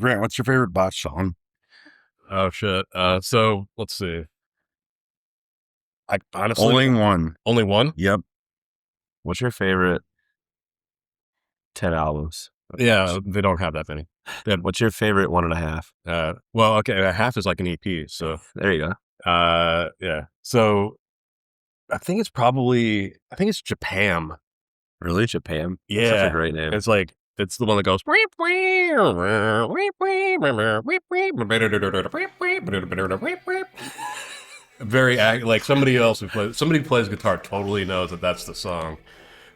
Grant, what's your favorite botch song? Oh shit. So let's see. I honestly Only one. only one. Yep. What's your favorite 10 albums? Yeah, they don't have that many. What's your favorite 1.5? Well, okay, a half is like an EP. So There you go. yeah. So I think it's Japan. Really? Japan? Yeah, That's such a great name. It's like it's the one that goes. Like somebody who plays guitar totally knows that that's the song.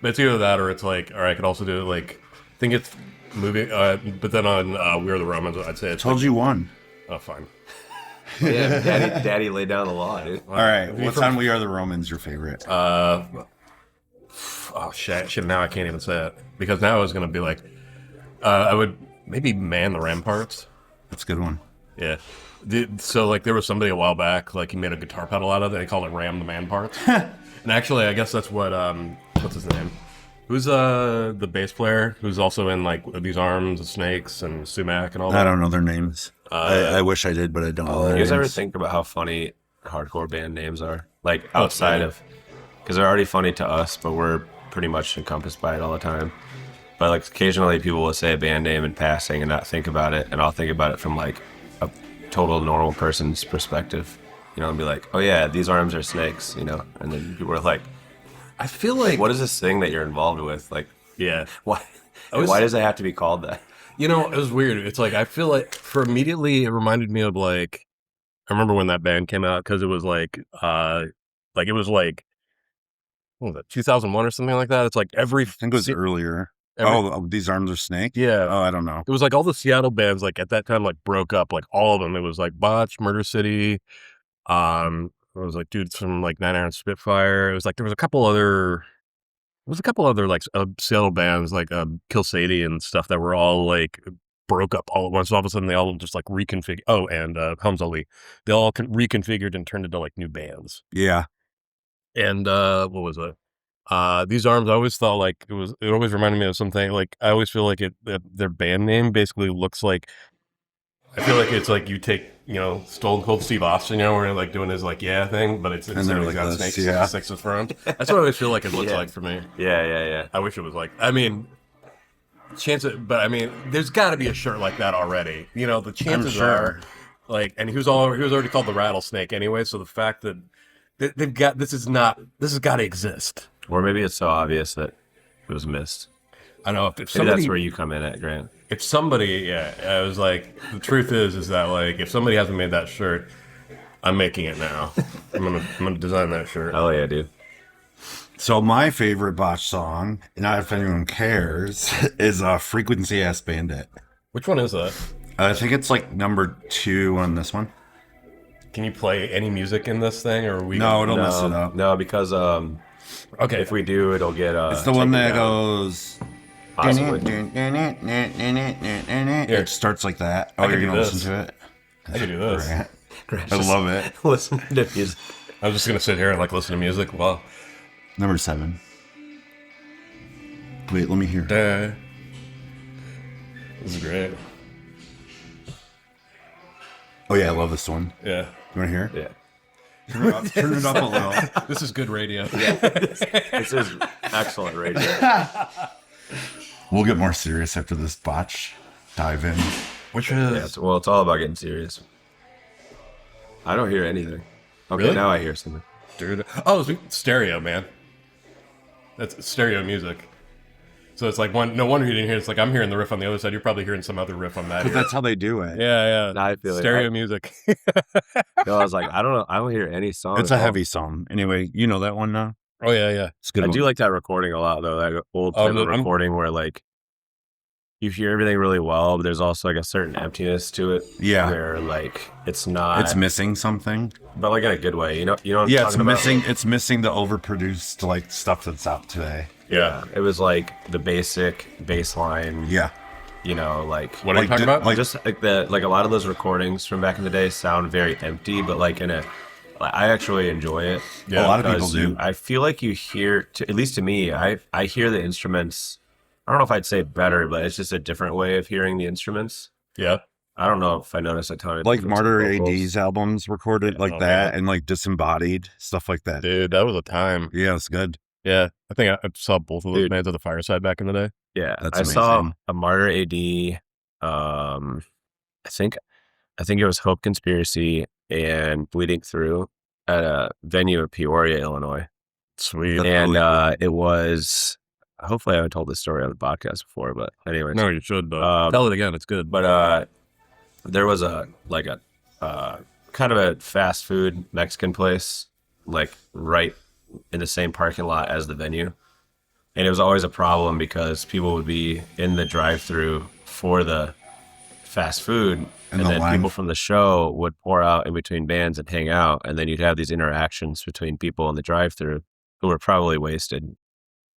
But it's either that or it's like, or I could also do like, I think it's moving. But then on We Are the Romans, I'd say it's Told like, you one. oh fine. Yeah, Daddy laid down the law, dude. All right. What's on We Are the Romans your favorite? Oh shit! Now I can't even say it because now I was gonna be like, I would maybe Man the Ramparts. That's a good one. Yeah. So like there was somebody a while back, like he made a guitar pedal out of it. They called it Ram the Man Parts. And actually, I guess that's what what's his name? Who's the bass player who's also in like These Arms and Snakes and Sumac and all that? I don't know their names. I wish I did, but I don't know their You guys ever names. think about how funny hardcore band names are? Like outside of, because they're already funny to us, but we're pretty much encompassed by it all the time. But like occasionally people will say a band name in passing and not think about it, and I'll think about it from like a total normal person's perspective, and be like, oh yeah, These Arms are snakes, and then people are like, I feel like what is this thing that you're involved with? Like, yeah. why does it have to be called that? It was weird. It's like I feel like immediately it reminded me of like I remember when that band came out because it was like it was like what was it 2001 or something like that. It's like I think it was earlier. These Arms are snake? Yeah. Oh, I don't know. It was like all the Seattle bands like at that time like broke up, like all of them. It was like Botch, Murder City, it was like dudes from like Nine Iron Spitfire. It was like there was a couple other like Seattle bands like Kill Sadie and stuff that were all like broke up all at once. All of a sudden they all just like reconfigured. Oh, and Hamza Ali. They all reconfigured and turned into like new bands. Yeah. And what was it? These Arms, I always thought like it always reminded me of something like I always feel like their band name basically looks like I feel like it's like you take Stone Cold Steve Austin, where they're like doing his like yeah thing, but it's instead of like got this, snakes yeah. six in front. That's what I always feel like it looks like for me. Yeah. I wish it was like but I mean, there's got to be a shirt like that already. The chances are like, and he was already called the Rattlesnake anyway. So the fact that they've got this has got to exist. Or maybe it's so obvious that it was missed. I know if Maybe somebody, that's where you come in at, Grant. if somebody, I was like, the truth is that like if somebody hasn't made that shirt, I'm making it now. I'm gonna design that shirt. Oh yeah, dude. So my favorite botch song, not if anyone cares, is Frequency Ass Bandit. Which one is that? I think it's like number 2 on this one. Can you play any music in this thing, or are we? No, it'll mess it up. No, because Okay. if we do, it'll get It's the one taken that down. goes. Possibly. It starts like that. Oh, I you're can gonna do listen this. to it? I can do this. Grant. Grant's I just love it. Listen to music. I was just gonna sit here and like listen to music. Well, Number 7. Wait, let me hear. this is great. Oh yeah, I love this one. Yeah, You want to hear? Yeah. Turn it up a little. this is good radio. This is excellent radio. We'll get more serious after this botch. Dive in. Which Yeah, is it's all about getting serious. I don't hear anything. Okay, Really? now I hear something. dude. Oh, it's stereo, man. That's stereo music. So it's like no wonder you didn't hear. It's like I'm hearing the riff on the other side. You're probably hearing some other riff on that. But that's how they do it. Yeah. Now I feel it. Stereo music. No, I was like, I don't know. I don't hear any song. It's at a all. heavy song. Anyway, you know that one now? Oh yeah. It's a good. I one. do like that recording a lot, though. That old Oh, type no, of I'm- recording where like you hear everything really well, but there's also like a certain emptiness to it. Yeah. Where like it's not. It's missing something. but like in a good way. You know what I'm Yeah, it's talking about? missing. It's missing the overproduced like stuff that's out today. Yeah. It was like the basic bass line. Yeah. Like What are you Like talking the- about? like- just like a lot of those recordings from back in the day sound very empty, but like I actually enjoy it. Yeah, a lot of people because do. I feel like you hear, at least to me, I hear the instruments. I don't know if I'd say better, but it's just a different way of hearing the instruments. Yeah. I don't know if I noticed a ton of Like difference in Martyr vocals. AD's albums recorded Yeah, like oh, that, man. and like Disembodied stuff like that. Dude, that was a time. Yeah, it's good. Yeah, I think I saw both of those Dude. bands at the Fireside back in the day. Yeah, That's I saw amazing. a Martyr AD. I think it was Hope Conspiracy and Bleeding Through at a venue in Peoria, Illinois. Sweet. That's And really cool. it was, hopefully I haven't told this story on the podcast before, but anyways. No, you should though. Tell it again. It's good. But there was a kind of a fast food Mexican place like right in the same parking lot as the venue. And it was always a problem because people would be in the drive-through for the fast food, and the then line. people from the show would pour out in between bands and hang out, and then you'd have these interactions between people in the drive-through who were probably wasted,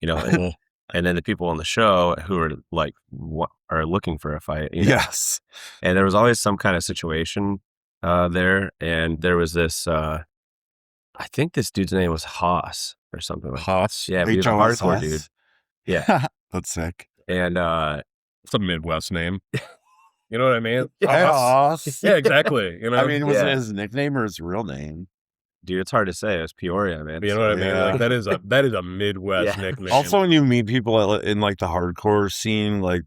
you know, and then the people on the show who are like are looking for a fight. You know? Yes. And there was always some kind of situation there, and there was this. I think this dude's name was Haas or something like that. Haas. Yeah, but he was a HOSS. hardcore dude. Yeah, That's sick. and It's a Midwest name. You know what I mean? Haas. Yeah, exactly. You know, I mean, was Yeah. it his nickname or his real name? dude, it's hard to say. It was Peoria, man. you know what I mean? Yeah. Like that is a Midwest Yeah. nickname. Also, when you meet people in like the hardcore scene, like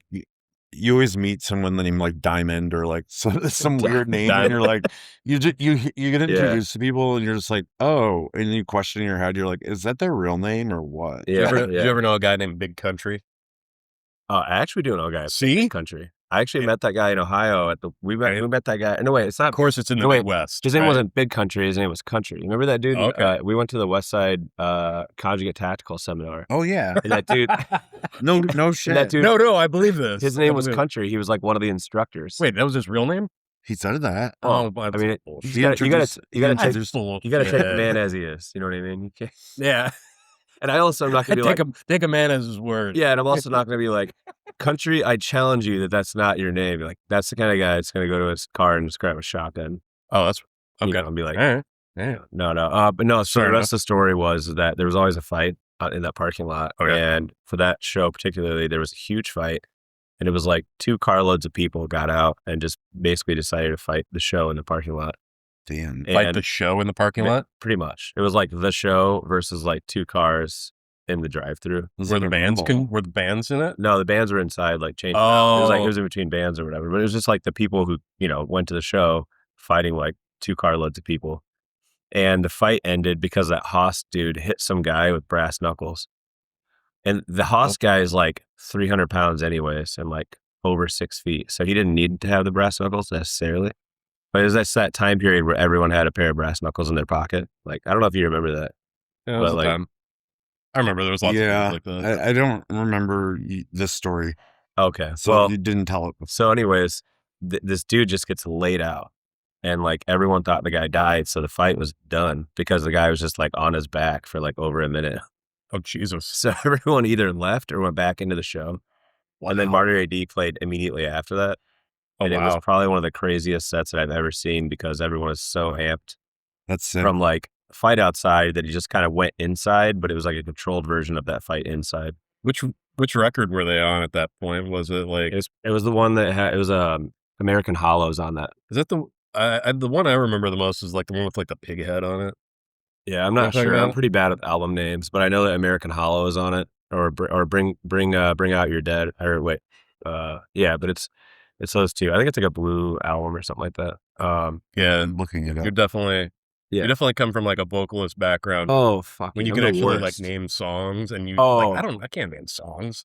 you always meet someone named like Diamond or like some weird name, and you're like, you get introduced to people, and you're just like, oh, and you question in your head, you're like, is that their real name or what? Yeah, Did you ever know a guy named Big Country? I actually do know a guy. See? Country. I actually met that guy in Ohio we met that guy. No, wait, it's not. Of course, it's in the No, wait. Midwest. His name right? wasn't Big Country. His name was Country. Remember that dude? Okay. We went to the West Side Conjugate Tactical Seminar. Oh yeah. And that dude, No shit. that dude, No, I believe this. his name was Country. He was like one of the instructors. Wait, that was his real name? He said that. Oh, that's I mean, bullshit. you gotta take That's bullshit. you gotta take the man as he is. You know what I mean? You can't, Yeah. and I also am not gonna be like, take a man as his word. yeah, and I'm also not gonna be like, Country. I challenge you that's not your name. Like that's the kind of guy that's gonna go to his car and just grab a shotgun. Oh, that's You okay. know, and be like, All right. Yeah. no. But no. So Fair the rest of the story was that there was always a fight in that parking lot, Okay. and for that show particularly, there was a huge fight, and it was like 2 carloads of people got out and just basically decided to fight the show in the parking lot. Damn. Fight And the show in the parking lot? pretty much, it was like the show versus like 2 cars in the drive-through. Were the bands in it? No, the bands were inside, like changing out. It Oh. was in between bands or whatever. But it was just like the people who, went to the show fighting like 2 carloads of people. And the fight ended because that Haas dude hit some guy with brass knuckles. And the Haas guy is like 300 pounds anyways and like over 6 feet. So he didn't need to have the brass knuckles necessarily. But it was that time period where everyone had a pair of brass knuckles in their pocket. Like, I don't know if you remember that. Yeah, it was But, a like- time. I remember there was lots Yeah, of things like that. I don't remember this story, Okay. so Well, you didn't tell it. so anyways, this dude just gets laid out. And like everyone thought the guy died. So the fight was done because the guy was just like on his back for like over a minute. Oh, Jesus. So everyone either left or went back into the show. And then Martyr AD played immediately after that. Oh, And it was wow. probably one of the craziest sets that I've ever seen because everyone was so amped That's sick. from like a fight outside that he just kind of went inside, but it was like a controlled version of that fight inside. Which record were they on at that point? Was it like, It was the one that had, it was American Hollows on that. is that the one I remember the most is like the one with like the pig head on it? Yeah, I'm What not you're sure. talking I'm about? pretty bad with album names, but I know that American Hollow is on it, or bring out your dead, or wait, yeah, but it's those two. I think it's like a blue album or something like that. Yeah. I'm looking it up. You're definitely, Yeah. you definitely come from like a vocalist background. Oh fuck! when you I'm can the actually like worst. name songs and you Oh. like, I can't name songs.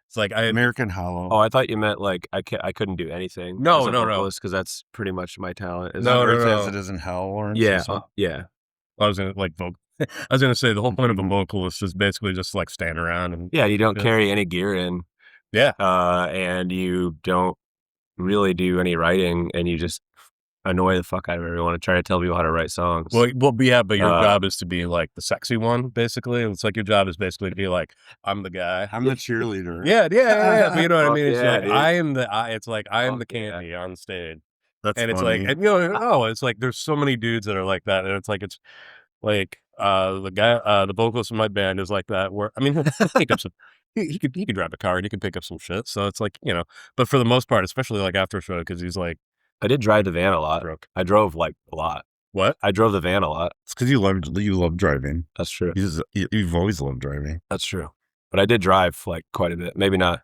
It's like American Hollow. Oh, I thought you meant like I couldn't do anything. No, no, because that's pretty much my talent. Is no, it no, Earth no. as it is in hell, or Yeah, yeah. I was gonna like I was gonna say the whole point of a vocalist is basically just like stand around and Yeah, you don't Yeah. carry any gear in, yeah. and you don't really do any writing, and you just annoy the fuck out of everyone and try to tell people how to write songs. Well, yeah, but your Uh, job is to be like the sexy one, basically. It's like your job is basically to be like, I'm the guy. I'm the cheerleader. Yeah. But you know what I Fuck mean? It's yeah, like dude. it's like I am the Fuck yeah. candy on stage. That's And it's funny. like, and you know, no, it's like there's so many dudes that are like that, and it's like the guy, the vocalist in my band is like that. Where I mean, he'll pick up some, he could drive a car and he can pick up some shit. So it's like, you know, but for the most part, especially like after a show, because he's like I did drive the van a lot. Broke. I drove like a lot. What? I drove the van a lot. It's because you love driving. That's true. You've always loved driving. That's true. But I did drive like quite a bit. Maybe not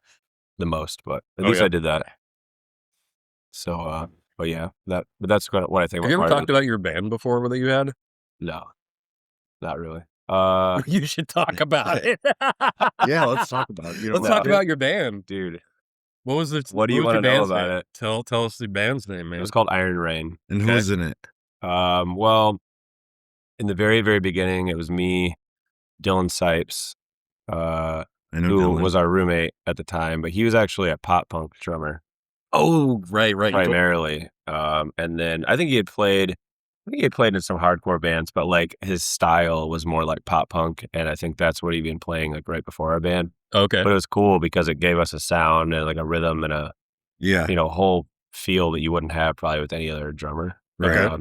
the most, but at least I did that. So, but yeah, but that's what I think. Have you ever talked about your band before that you had? No, not really. You should talk about it. Yeah, let's talk about it. Let's talk about your band, dude. What was the? What do you want to know about it? Tell us the band's name, man. It was called Iron Rain. And who was in it? Well, in the very, very beginning, it was me, Dylan Sipes, who was our roommate at the time, but he was actually a pop punk drummer. Oh, right. Primarily. And then I think he had played in some hardcore bands, but like his style was more like pop punk, and I think that's what he'd been playing like right before our band. Okay. But it was cool because it gave us a sound and like a rhythm and a whole feel that you wouldn't have probably with any other drummer. Right.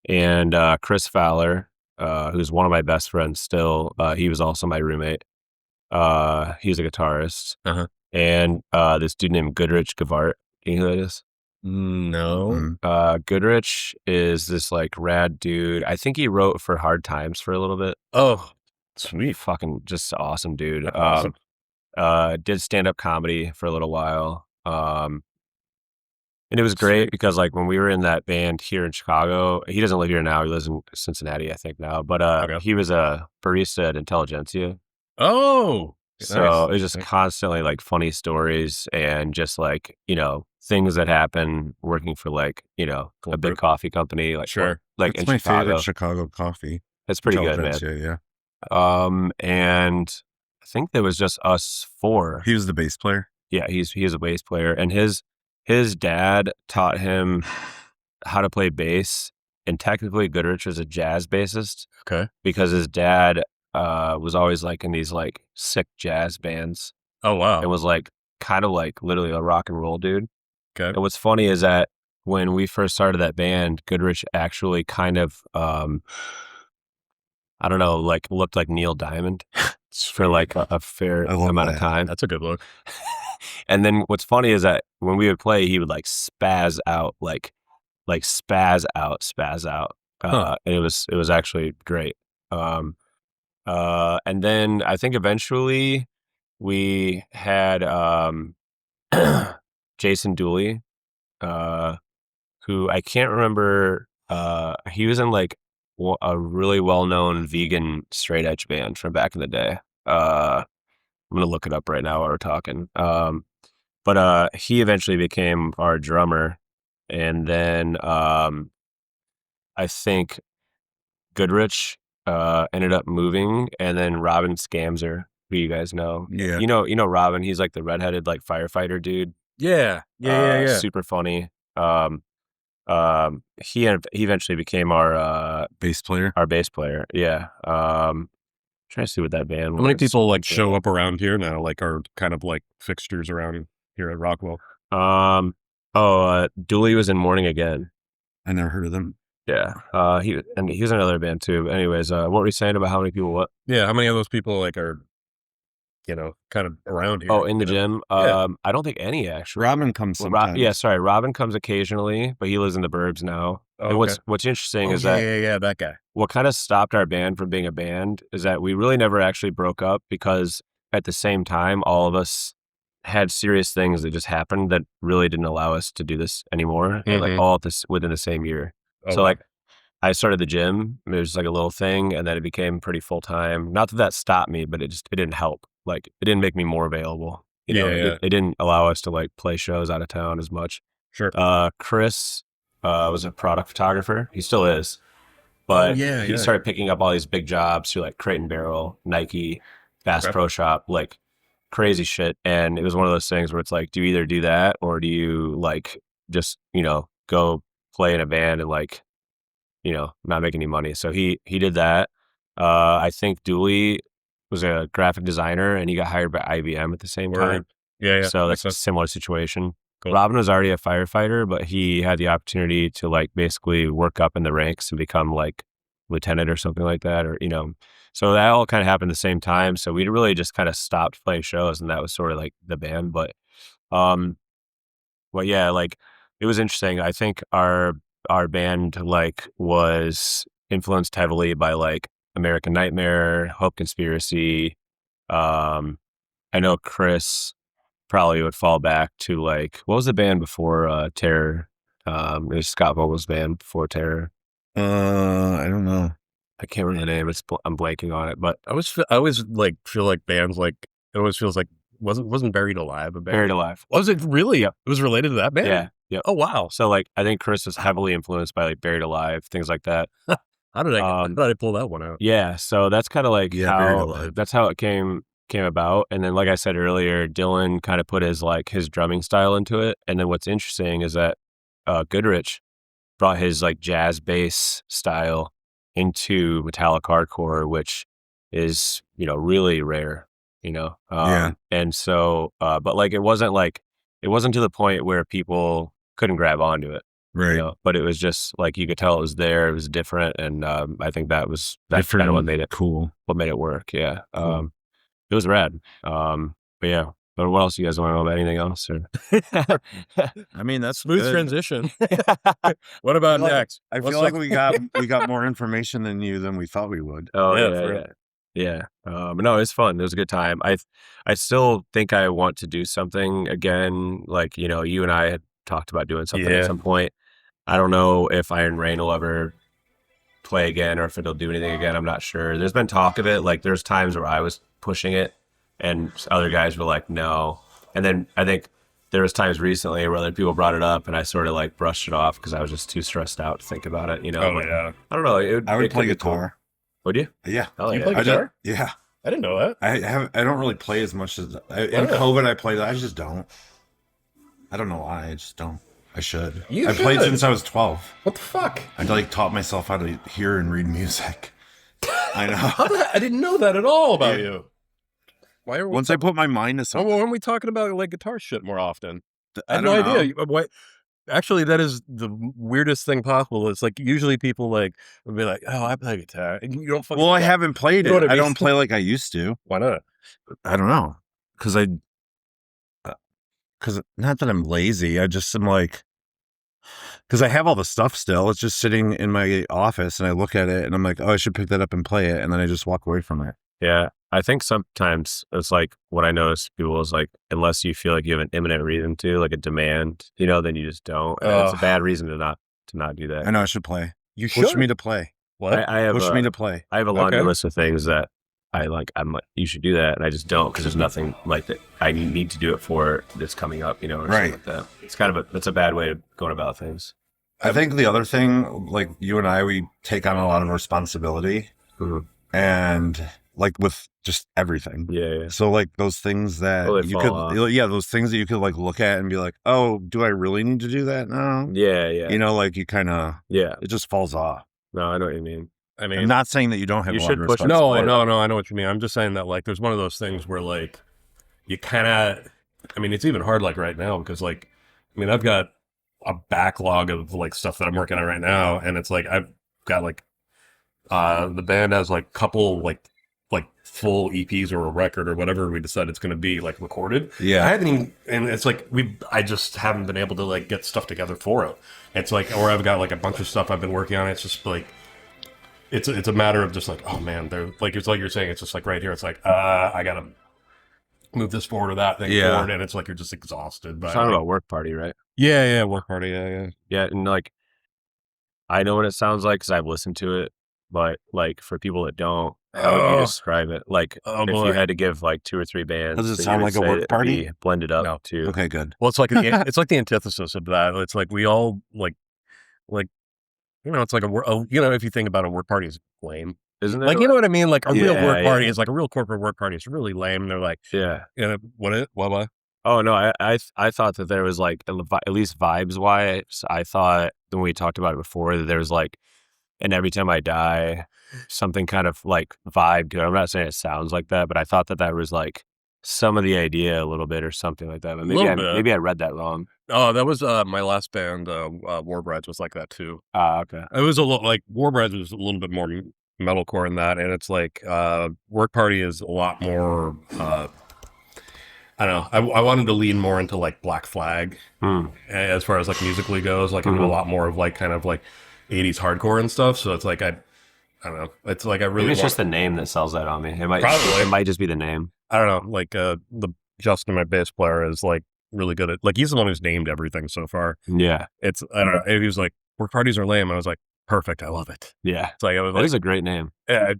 And Chris Fowler, who's one of my best friends still, he was also my roommate. He's a guitarist. Uh-huh. And this dude named Goodrich Gavart. Can you know who that is? No. Goodrich is this like rad dude. I think he wrote for Hard Times for a little bit. Oh, sweet. Fucking just awesome dude. Awesome. Did stand-up comedy for a little while. And it was great because like when we were in that band here in Chicago, he doesn't live here now. He lives in Cincinnati, I think now. But he was a barista at Intelligentsia. Oh, so nice. It was just constantly like funny stories and just like, things that happen working for like, a big coffee company. Like, sure. Like it's in my Chicago. favorite Chicago coffee. It's pretty good, man. Yeah. And I think there was just us four. He was the bass player. Yeah, he's a bass player, and his dad taught him how to play bass. And technically, Goodrich is a jazz bassist. Okay. Because his dad was always like in these like sick jazz bands. Oh wow. It was like kind of like literally a rock and roll dude. Okay. And what's funny is that when we first started that band, Goodrich actually kind of I don't know, like looked like Neil Diamond for like a fair amount of time. That's a good look. And then what's funny is that when we would play, he would like spaz out. And it was actually great. And then I think eventually we had Jason Dooley, who I can't remember. He was in like a really well-known vegan straight edge band from back in the day. I'm gonna look it up right now while we're talking. But he eventually became our drummer, and then I think Goodrich ended up moving, and then Robin Scamser, who you guys know. Yeah. You know Robin, he's like the redheaded like firefighter dude. Yeah. Super funny. He eventually became our bass player. Yeah. Trying to see what that band was. How many people like show up around here now, like are kind of like fixtures around here at Rockwell? Dooley was in Morning Again. I never heard of them. Yeah. He was in another band too. But anyways, what were you saying about how many people? What? Yeah. How many of those people like are, kind of around here? Oh, in the gym? Yeah. I don't think any actually. Robin comes sometimes. Robin comes occasionally, but he lives in the burbs now. Oh, and okay. what's interesting is that guy. What kind of stopped our band from being a band is that we really never actually broke up, because at the same time, all of us had serious things that just happened that really didn't allow us to do this anymore. Mm-hmm. Like all within the same year. Oh, so like I started the gym. It was like a little thing, and then it became pretty full time. Not that stopped me, but it didn't help. Like it didn't make me more available. It didn't allow us to like play shows out of town as much. Sure. Chris was a product photographer. He still is. But he started picking up all these big jobs through like Crate and Barrel, Nike, Bass Pro Shop, like crazy shit. And it was one of those things where it's like, do you either do that or do you like just, go play in a band and like, not make any money. So he did that. I think Dooley was a graphic designer and he got hired by IBM at the same time. Yeah. So that's a similar situation. Cool. Robin was already a firefighter, but he had the opportunity to like basically work up in the ranks and become like lieutenant or something like that, or so that all kind of happened at the same time. So we really just kind of stopped playing shows, and that was sort of like the band. But yeah, like it was interesting. I think our band like was influenced heavily by like American Nightmare, Hope Conspiracy. I know Chris probably would fall back to like, what was the band before Terror? It was Scott Vogel's band before Terror. I don't know. I can't remember the name. I'm blanking on it, but I always like feel like bands like it always feels like wasn't Buried Alive a band? Buried Alive. Was it really? Yep. It was related to that band? Yeah. Yep. Oh wow. So like I think Chris was heavily influenced by like Buried Alive, things like that. How did I pull that one out? Yeah, so that's kind of like Buried how Alive. that's how it came about. And then like I said earlier, Dylan kind of put his drumming style into it. And then what's interesting is that Goodrich brought his like jazz bass style into metallic hardcore, which is, really rare, Yeah. And so but like it wasn't to the point where people couldn't grab onto it. Right. But it was just like you could tell it was there, it was different, and I think that's Different, kind of what made it cool. What made it work, yeah. Cool. It was rad. But yeah. But what else you guys want to know about anything else? Or? I mean, that's Smooth good. transition. What about next? I feel like we got more information than we thought we would. Oh Yeah, yeah. But no, it was fun. It was a good time. I still think I want to do something again. Like, you and I had talked about doing something at some point. I don't know if Iron Rain will ever play again or if it'll do anything again. I'm not sure. There's been talk of it. Like there's times where I was pushing it and other guys were like, no. And then I think there was times recently where other people brought it up and I sort of like brushed it off because I was just too stressed out to think about it, Oh yeah. I don't know. I would play guitar. Would you? Yeah. Oh, You yeah. play guitar? Yeah. I didn't know that. I don't really play as much as in COVID. I played. I just don't. I don't know why. I just don't. I should. I played since I was 12. What the fuck? I like taught myself how to hear and read music. I know. I didn't know that at all about you. Why are we Once I put my mind to why something, aren't we talking about like guitar shit more often? I I had no don't know. idea. Why? Actually, that is the weirdest thing possible. It's like usually people like would be like, "Oh, I play guitar," and you don't. Well, I haven't played You know it. what I I mean? don't play like I used to. Why not? I don't know. Because not that I'm lazy. I just am like, because I have all the stuff still. It's just sitting in my office and I look at it and I'm like, oh, I should pick that up and play it. And then I just walk away from it. Yeah. I think sometimes it's like what I notice people is like, unless you feel like you have an imminent reason to, like a demand, then you just don't. And it's a bad reason to not do that. I know I should play. You should Push me to play. What? I have Push me to play. I have a laundry list of things that I'm like, you should do that. And I just don't because there's nothing like that I need to do it for that's coming up, or something like that. It's kind of that's a bad way of going about things. I think the other thing, like you and I, we take on a lot of responsibility and like with just everything. Yeah. So like those things that you could, those things that you could like look at and be like, oh, do I really need to do that now? Yeah. Like you kind of, it just falls off. No, I know what you mean. I mean, I'm not saying that you don't have. You a lot should of push. No, I know what you mean. I'm just saying that like there's one of those things where like you kind of. I mean, it's even hard like right now because like, I mean, I've got a backlog of like stuff that I'm working on right now, and it's like I've got like the band has like couple like full EPs or a record or whatever we decide it's going to be like recorded. Yeah. I haven't even, and it's like I just haven't been able to like get stuff together for it. It's like, or I've got like a bunch of stuff I've been working on. It's just like, it's a matter of just like, oh man, they're like, it's like you're saying, it's just like right here. It's like, I got to move this forward or that thing forward. And it's like, you're just exhausted. But talking about Work Party, right? Yeah. Work Party. Yeah. Yeah. And like, I know what it sounds like because I've listened to it, but like for people that don't, how would you describe it? Like if you had to give like 2 or 3 bands, does it sound like a work party? Blended up too. Okay, good. Well, it's like it's like the antithesis of that. It's like we all like it's like if you think about a work party is lame, isn't it? Like, you know what I mean? Like a real work party is like a real corporate work party. It's really lame. They're like, what? Oh no, I thought that there was like at least vibes wise. I thought when we talked about it before that there was like, and every time I die, something kind of like vibe to it. I'm not saying it sounds like that, but I thought that was like some of the idea a little bit or something like that. But maybe I read that wrong. Oh, that was my last band. Warbrides was like that too. Okay. It was a little like Warbrides was a little bit more metalcore in that, and it's like Work Party is a lot more. I I don't know. I wanted to lean more into like Black Flag as far as like musically goes, like into a lot more of like kind of like 80s hardcore and stuff. So it's like I don't know. It's like I really. Maybe it's just the name that sells that on me. It might Probably. It might just be the name. I don't know. Like the Justin, my bass player, is like really good at like he's the one who's named everything so far. Yeah. It's I don't know. He was like work parties are lame. I was like perfect. I love it. Yeah. It's like I was That is a great name. Yeah.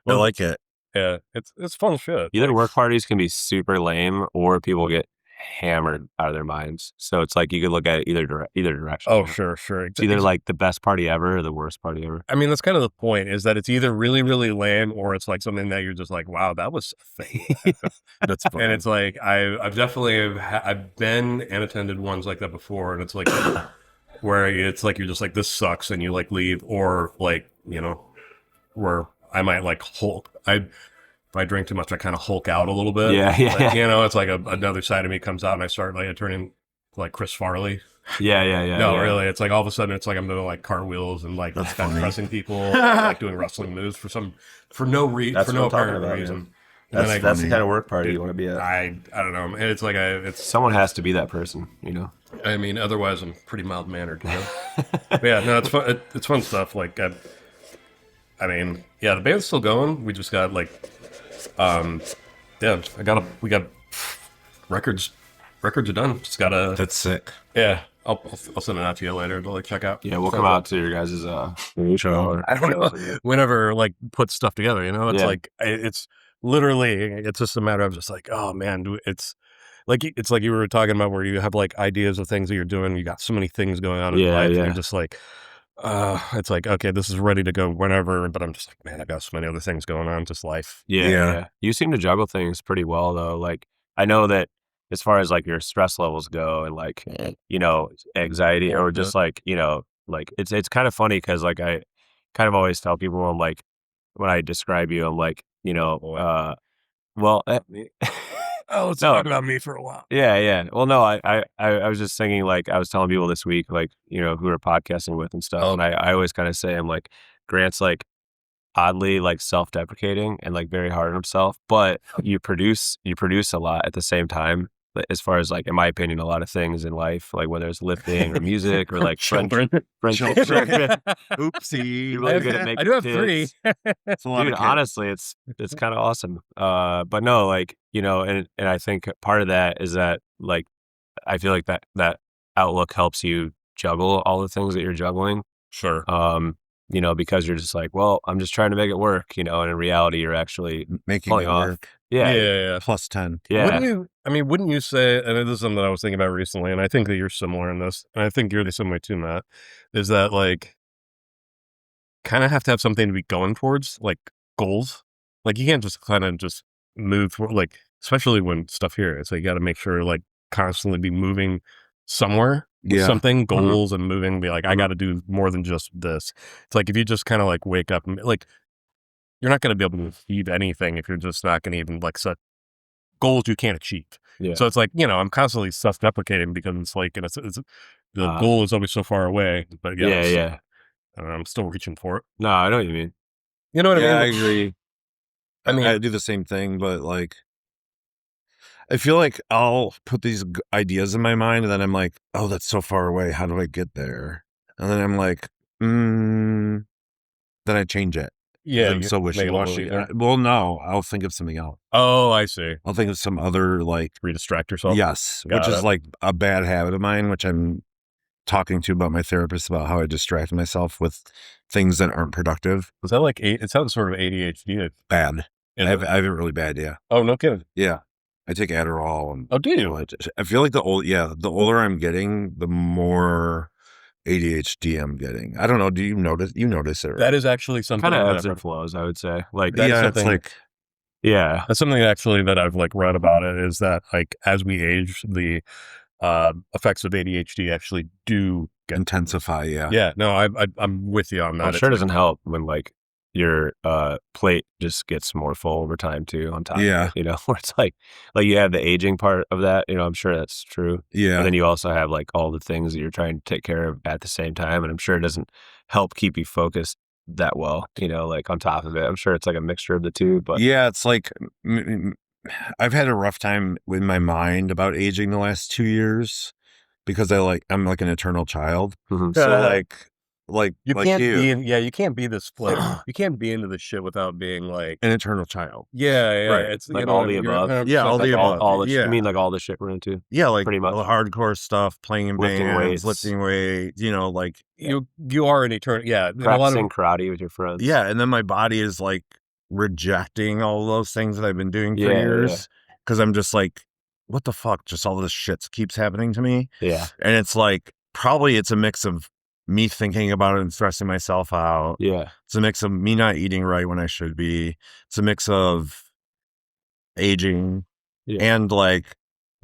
I like it. Yeah. It's fun shit. Either work parties can be super lame or people get hammered out of their minds. So it's like you could look at it either direction. Oh, sure. It's either like the best party ever or the worst party ever. I mean, that's kind of the point, is that it's either really, really lame or it's like something that you're just like, wow, that was a thing. That's fun. And it's like, I've definitely, I've been and attended ones like that before. And it's like, where it's like, you're just like, this sucks. And you like leave, or like, you know, where I might like Hulk. If I drink too much, I kind of Hulk out a little bit. Yeah. Like, you know, it's like another side of me comes out and I start like, I turn in like Chris Farley. Yeah. No, really. It's like all of a sudden it's like I'm doing like cartwheels and like pressing people, like doing wrestling moves for no apparent reason. That's the kind of work party you want to be at. I don't know. And it's like someone has to be that person, you know. I mean, otherwise I'm pretty mild mannered, you know. But yeah, no, it's fun. It's fun stuff. Like I mean, yeah, the band's still going. We just got like, yeah, we got records. Records are done. Just gotta. That's sick. Yeah, I'll send it out to you later to like check out. Yeah, we'll come out to your guys' show. I don't know. Whenever like put stuff together, you know, it's like it's literally it's just a matter of just like, oh man, it's like you were talking about where you have like ideas of things that you're doing. You got so many things going on in life, and you're just like. It's like, okay, this is ready to go whenever, but I'm just like, man, I got so many other things going on, just life. Yeah. You seem to juggle things pretty well though. Like I know that as far as like your stress levels go and like, you know, anxiety or just like, you know, like it's kind of funny because like I kind of always tell people, I'm like, when I describe you, I'm like, you know, well, let's talk about me for a while. Yeah. Well, no, I was just thinking, like, I was telling people this week, like, you know, who we're podcasting with and stuff. And I always kind of say, I'm like, Grant's like oddly like self-deprecating and like very hard on himself, but you produce a lot at the same time. As far as like, in my opinion, a lot of things in life, like whether it's lifting or music or like children. Oopsie. I do have three. Dude, honestly, it's kind of awesome. But no, like, you know, and I think part of that is that like, I feel like that outlook helps you juggle all the things that you're juggling. Sure. You know, because you're just like, well, I'm just trying to make it work, you know, and in reality, you're actually making it work. Yeah. Plus 10. Yeah. Wouldn't you say, and this is something that I was thinking about recently, and I think that you're similar in this, and I think you're the same way too, Matt, is that like, kind of have to have something to be going towards, like goals. Like you can't just kind of just move toward, like, especially when stuff here, it's like you got to make sure like constantly be moving somewhere. Something, goals, and moving, be like, I got to do more than just this. It's like if you just kind of like wake up and like, you're not going to be able to achieve anything if you're just not going to even like set goals you can't achieve. Yeah. So it's like, you know, I'm constantly self-deprecating because it's like, and it's the goal is always so far away. But I don't know, I'm still reaching for it. No, I know what you mean. You know what I mean? I agree. I mean, I do the same thing, but like, I feel like I'll put these ideas in my mind and then I'm like, oh, that's so far away. How do I get there? And then I'm like, then I change it. Yeah. I'm so wishy-washy. Well, no, I'll think of something else. Oh, I see. I'll think of some other like... Redistract yourself? Yes, which is like a bad habit of mine, which I'm talking to about my therapist about how I distract myself with things that aren't productive. Was that like, it sounds sort of ADHD. Bad. I have it really bad, yeah. Oh, no kidding. Yeah. I take Adderall. And, oh, do you? I feel like the older I'm getting, the more ADHD I'm getting. I don't know. Do you notice? You notice it? Right? That is actually something kind of ebbs and flows, I would say. Like, it's like, that's something actually that I've like read about it is that like as we age, the effects of ADHD actually do intensify. Yeah. No, I'm with you on that. I'm sure it doesn't help when like your plate just gets more full over time too on top. Yeah. You know, where it's like you have the aging part of that, you know, I'm sure that's true. Yeah. And then you also have like all the things that you're trying to take care of at the same time. And I'm sure it doesn't help keep you focused that well, you know, like on top of it. I'm sure it's like a mixture of the two, but yeah, it's like I've had a rough time with my mind about aging the last 2 years because I'm like an eternal child. Mhm. So like You like can't you, be in, you can't be this like you can't be into this shit without being like an eternal child. yeah, Right. it's Like you know all what I the mean? You're above. 100% Yeah, all like the above. all the Yeah. you mean like all the shit we're into? Yeah, like Pretty much. the hardcore stuff, playing in Lifting bands, weights. lifting weights, like you are an eternal and a lot Practicing of karate with your friends. yeah, and then my body is like rejecting all those things that I've been doing for Yeah, years because I'm just like, what the fuck? Just all this shit keeps happening to me. Yeah. And it's like, probably it's a mix of me thinking about it and stressing myself out. Yeah. It's a mix of me not eating right when I should be. It's a mix of aging and like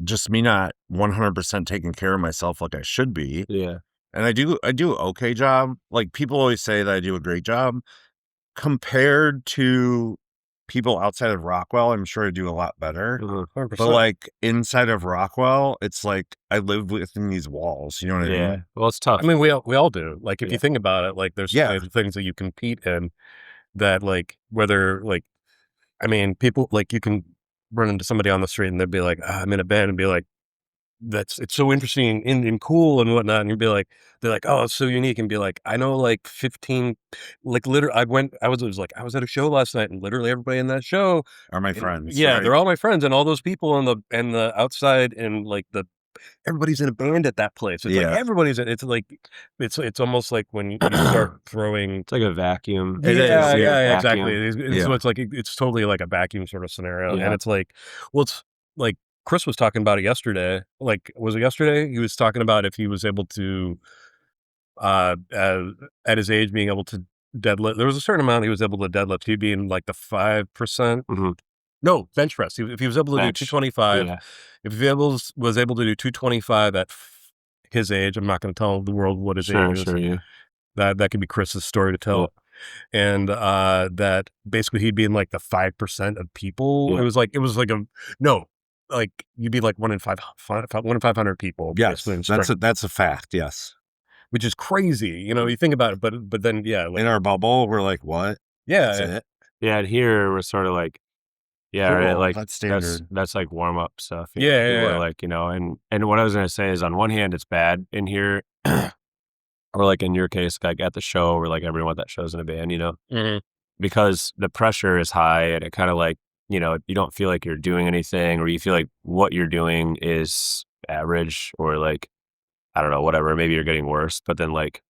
just me not 100% taking care of myself like I should be. Yeah. And I do okay job. Like people always say that I do a great job compared to people outside of Rockwell. I'm sure I do a lot better. 100%. But like inside of Rockwell, it's like I live within these walls. You know what I mean? Yeah. Well, it's tough. I mean, we all do. Like, if Yeah. you think about it, like, there's Yeah. things that you compete in that, like, whether, like, I mean, people, like, you can run into somebody on the street and they'd be like, I'm in a band, and be like, it's so interesting and cool and whatnot. And you'd be like, they're like, oh, it's so unique. And be like, I know like 15, like literally, I was at a show last night and literally everybody in that show Are my friends. Yeah, right? they're all my friends, and all those people in the outside and like everybody's in a band at that place. It's like Yeah. everybody's it's like it's almost like when you start throwing It's like a vacuum. It is, yeah, yeah. exactly. Yeah. So it's like it's totally like a vacuum sort of scenario. Yeah. And it's like, well, it's like Chris was talking about it yesterday. Like, was it yesterday? He was talking about if he was able to at his age being able to deadlift. There was a certain amount he was able to deadlift. He'd be in like the 5%. Mhm. No, bench press. If he was able to Bench. do 225, Yeah. if he was able to do 225 at his age, I'm not going to tell the world what his age is. Sure, yeah. That could be Chris's story to tell. And that basically he'd be in like the 5% of people. Yeah. It was like like you'd be like 1 in 500 people. Yes. basically in strength, That's a fact. Yes. which is crazy. You think about it, but then yeah, like, In our bubble, we're like, what? yeah, That's it. Yeah, and here we're sort of like, yeah, Cool, right, like that's standard. that's like warm up stuff. Yeah, People yeah. are like, and what I was gonna say is, on one hand, it's bad in here, or like in your case, like at the show, where like everyone that shows in a band, Mhm. because the pressure is high, and it kind of like, you don't feel like you're doing anything, or you feel like what you're doing is average, or like, I don't know, whatever. Maybe you're getting worse, but then like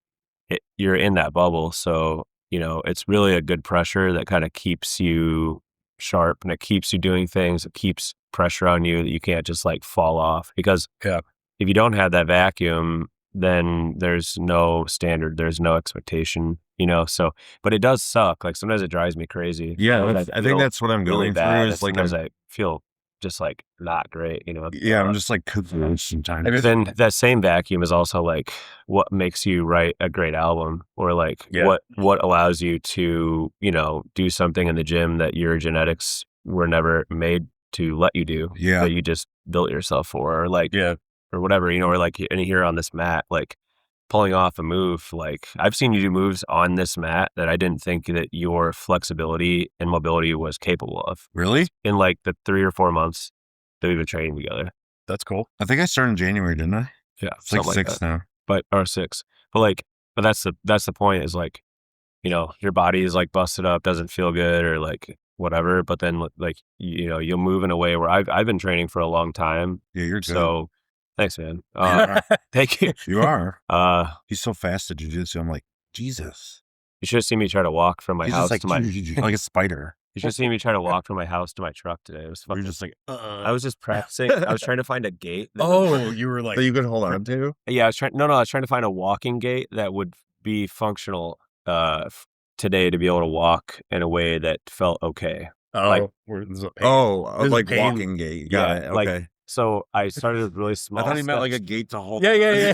you're in that bubble, so it's really a good pressure that kind of keeps you sharp, and it keeps you doing things. It keeps pressure on you that you can't just like fall off, because Yeah. if you don't have that vacuum, then there's no standard, there's no expectation, so, but it does suck. Like sometimes it drives me crazy. Yeah. Like, I think that's what I'm really going bad. through is like, Sometimes I feel just like not great, yeah, I'm just like cuckoo sometimes. Then that same vacuum is also like what makes you write a great album, or like Yeah. what allows you to, do something in the gym that your genetics were never made to let you do, Yeah. that you just built yourself for, or like, Yeah. or whatever, or like, and here on this mat, like pulling off a move, like I've seen you do moves on this mat that I didn't think that your flexibility and mobility was capable of Really? in like the 3 or 4 months that we've been training together. That's cool. I think I started in January, didn't I? Yeah. It's like something 6 that. now. Or 6, but that's the point, is like, your body is like busted up, doesn't feel good, or like whatever, but then like, you'll move in a way where I've been training for a long time. Yeah, you're good. So thanks, man. Thank you. You are. Uh, He's so fast at jiu-jitsu. I'm like, Jesus. you should have seen me try to walk from my He's house just like, to my. like a spider. You should have seen me try to walk from my house to my truck today. It was You're fucking. just like, I was just practicing. I was trying to find a gate. You were like, that you could hold on to. Yeah, I was trying. No, I was trying to find a walking gait that would be functional today, to be able to walk in a way that felt okay. like- there's a pain. Oh, There's like pain. walking gate. Got it. like, Okay. So I started with really small. I thought he meant like a steps. gate to hold. Yeah.